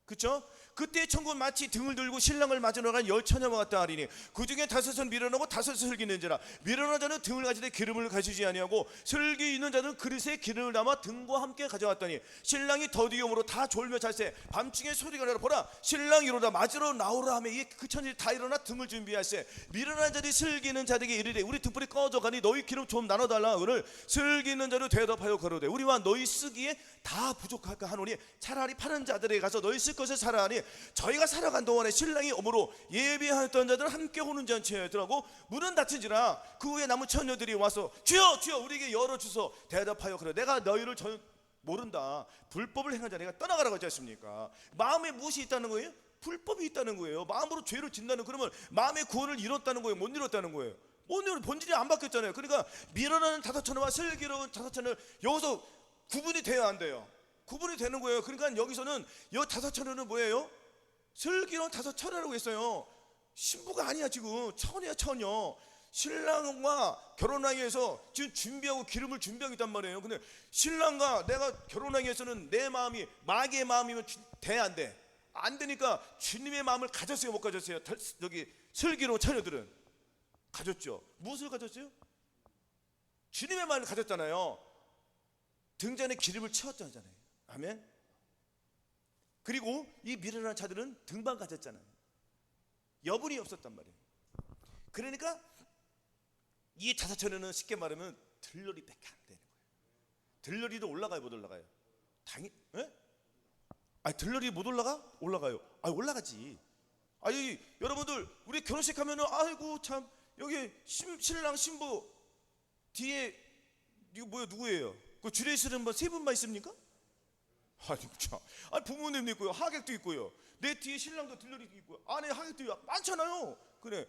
그렇죠? 그때 천국은 마치 등을 들고 신랑을 맞으러 간 열 처녀와 같다 하리니 그 중에 다섯은 미련하고 다섯은 슬기 있는지라. 미련한 자는 등을 가지되 기름을 가지지 아니하고 슬기 있는 자는 그릇에 기름을 담아 등과 함께 가져왔더니 신랑이 더디움으로 다 졸며 잘세 밤중에 소리가 나라. 보라, 신랑이 이로다 맞으러 나오라 하며 그 천일이 다 일어나 등을 준비할세. 미련한 자들이 슬기 있는 자들에게 이르되 우리 등불이 꺼져가니 너희 기름 좀 나눠달라. 오늘 슬기 있는 자를 대답하여 가로되 우리와 너희 쓰기에 다 부족할까 하노니 차라리 파는 자들에게 가서 너희 쓸 것을 사라 하니 저희가 살아간 동안에 신랑이 오므로 예비하였던 자들은 함께 오는지 않지 하더라고. 문은 닫힌지라 그 후에 남은 처녀들이 와서 주여 주여 우리에게 열어주소. 대답하여 그래 내가 너희를 모른다. 불법을 행한 자 내가 떠나가라고 하지 않습니까? 마음에 무엇이 있다는 거예요? 불법이 있다는 거예요. 마음으로 죄를 짓는다는, 그러면 마음의 구원을 잃었다는 거예요? 못 잃었다는 거예요? 못 잃은, 본질이 안 바뀌었잖아요. 그러니까 미련한 다섯 처녀와 슬기로운 다섯 처녀 여기서 구분이 돼야 안 돼요. 구분이 되는 거예요. 그러니까 여기서는 이 다섯 처녀는 뭐예요? 슬기로운 다섯 처녀라고 했어요. 신부가 아니야. 지금 처녀야, 처녀. 신랑과 결혼하기 위해서 지금 준비하고 기름을 준비하고 있단 말이에요. 근데 신랑과 내가 결혼하기 위해서는 내 마음이 마귀의 마음이면 돼? 안 돼? 안 되니까 주님의 마음을 가졌어요? 못 가졌어요? 여기 슬기로운 처녀들은 가졌죠. 무엇을 가졌어요? 주님의 마음을 가졌잖아요. 등잔에 기름을 채웠잖아요. 아멘. 그리고 이 미련한 자들은 등만 가졌잖아요. 여분이 없었단 말이에요. 그러니까 이 다섯 처녀는 쉽게 말하면 들러리밖에 안 되는 거예요. 들러리도 올라가요, 못 올라가요? 당연히. 아니, 들러리 못 올라가? 올라가요. 아, 올라가지. 아니, 여러분들 우리 결혼식 하면은 아이고 참 여기 신랑 신부 뒤에 이거 뭐야, 누구예요? 그 줄에 있으는 분 세 분만 있습니까? 아니 참, 아니 부모님도 있고요, 하객도 있고요, 내 뒤에 신랑도 들러리도 있고요, 안에 하객도 많잖아요. 그래.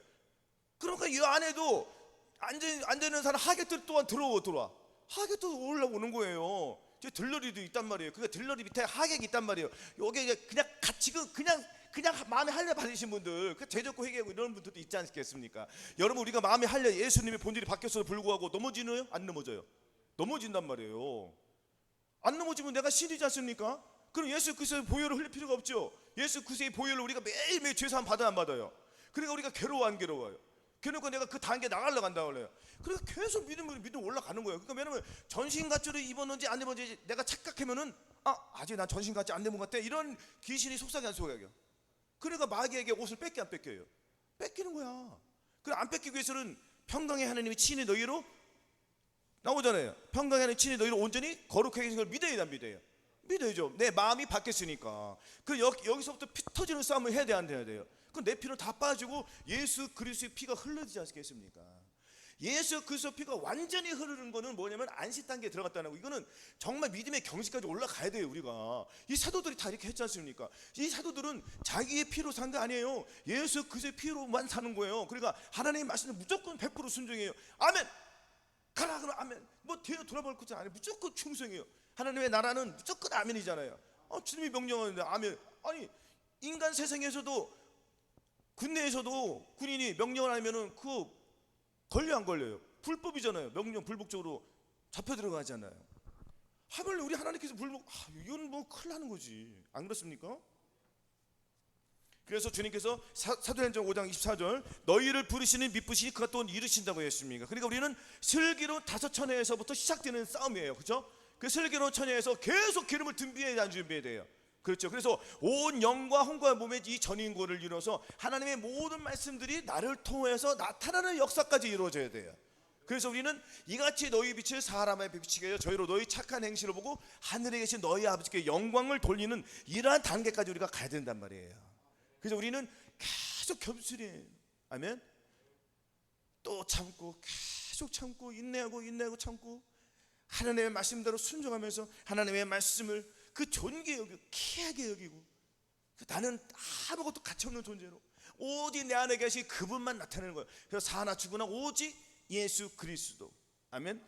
그러니까 이 안에도 앉아있는 사람 하객들 또한 들어와. 하객도 올라오는 거예요. 저 들러리도 있단 말이에요. 그러니까 들러리 밑에 하객이 있단 말이에요. 여기 그냥 같이 그냥 마음에 할례 받으신 분들, 그 대적고 회개하고 이런 분들도 있지 않겠습니까? 여러분, 우리가 마음에 할례 예수님의 본질이 바뀌었어도 불구하고 넘어지나요? 안 넘어져요. 넘어진단 말이에요. 안 넘어지면 내가 신이지 않습니까? 그럼 예수 그리스도의 보혈을 흘릴 필요가 없죠. 예수 그리스도의 보혈을 우리가 매일매일 죄사함 받아야 안 받아요? 그러니까 우리가 괴로워 안 괴로워요? 그러니까 내가 그 단계 나가려고 한다고 그래요. 그래서 계속 믿음 올라가는 거예요. 그러니까 왜냐면 전신갑주를 입었는지 안 입었는지 내가 착각하면은 아직 난 전신갑주 안 입은 것 같아, 이런 귀신이 속삭여 안 속삭여? 그러니까 마귀에게 옷을 뺏겨 안 뺏겨요? 뺏기는 거야. 그래, 안 뺏기기 위해서는 평강의 하나님이 친히 너희로 나오잖아요. 평강의 하나님이 친히 너희로 온전히 거룩하게 하신 걸 믿어야 안 믿어요? 믿어야죠. 내 마음이 바뀌었으니까. 그 여기서부터 피 터지는 싸움을 해야 돼, 안 해야 돼요? 그 내 피는 다 빠지고 예수 그리스도의 피가 흘러지지 않겠습니까? 예수 그리스도 피가 완전히 흐르는 거는 뭐냐면 안식 단계에 들어갔다는 거. 이거는 정말 믿음의 경지까지 올라가야 돼요. 우리가 이 사도들이 다 이렇게 했지 않습니까? 이 사도들은 자기의 피로 산 게 아니에요. 예수 그리스도의 피로만 사는 거예요. 그러니까 하나님의 말씀은 무조건 100% 순종해요. 아멘. 가라 그러면 아멘. 뭐 뒤로 돌아볼 것이 아니에요. 무조건 충성해요. 하나님의 나라는 무조건 아멘이잖아요. 주님이 명령하는데 아멘. 아니 인간 세상에서도 군내에서도 군인이 명령을 하면은 그 걸려 안 걸려요? 불법이잖아요. 명령 불복적으로 잡혀 들어가잖아요. 하물며 우리 하나님께서 불복, 이건 뭐 큰일 나는 거지. 안 그렇습니까? 그래서 주님께서 사도행전 5장 24절 너희를 부르시는 미쁘시니 그가 또 이루신다고 했습니다. 그러니까 우리는 슬기로운 다섯 처녀에서부터 시작되는 싸움이에요. 그렇죠? 그 슬기로운 처녀에서 계속 기름을 준비해야 돼요. 그렇죠. 그래서 온 영과 혼과 몸의 이 전인고를 이뤄서 하나님의 모든 말씀들이 나를 통해서 나타나는 역사까지 이루어져야 돼요. 그래서 우리는 이같이 너희 빛을 사람의 비치게 하여 저희로 너희 착한 행실을 보고 하늘에 계신 너희 아버지께 영광을 돌리는 이러한 단계까지 우리가 가야 된단 말이에요. 그래서 우리는 계속 겸손해요. 아멘. 또 참고 계속 참고 인내하고 참고 하나님의 말씀대로 순종하면서 하나님의 말씀을 그 존귀 여기고 귀하게 여기고 나는 아무것도 가치없는 존재로 오직 내 안에 계신 그분만 나타내는 거예요. 그래서 사나 죽으나 오직 예수 그리스도. 아멘.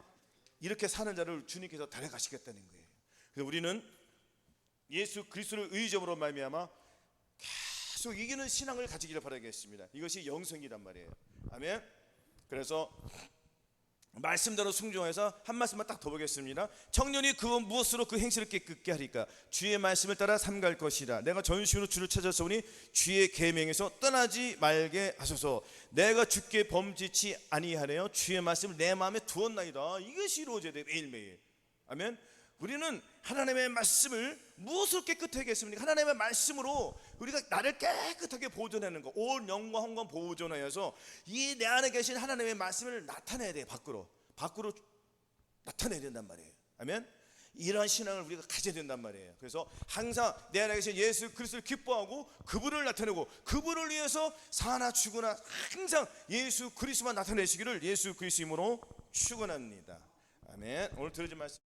이렇게 사는 자를 주님께서 데려가시겠다는 거예요. 그래서 우리는 예수 그리스도를 의지함으로 말미암아 계속 이기는 신앙을 가지기를 바라겠습니다. 이것이 영성이란 말이에요. 아멘. 그래서 말씀대로 순종해서 한 말씀만 딱 더 보겠습니다. 청년이 그 무엇으로 그 행실을 깨끗게 하리까? 주의 말씀을 따라 삼갈 것이라. 내가 전심으로 주를 찾았으니 주의 계명에서 떠나지 말게 하소서. 내가 주께 범죄치 아니하래요. 주의 말씀을 내 마음에 두었나이다. 이것이 이루어져야 돼 매일매일. 아멘. 우리는 하나님의 말씀을 무엇으로 깨끗하게 했습니까? 하나님의 말씀으로 우리가 나를 깨끗하게 보존하는 거, 온 영과 혼과 보존하여서 이 내 안에 계신 하나님의 말씀을 나타내야 돼요. 밖으로 나타내야 된단 말이에요. 아멘. 이러한 신앙을 우리가 가져야 된단 말이에요. 그래서 항상 내 안에 계신 예수 그리스도를 기뻐하고 그분을 나타내고 그분을 위해서 사나 죽으나 항상 예수 그리스도만 나타내시기를 예수 그리스도 이름으로 축원합니다. 아멘. 오늘 들으신 말씀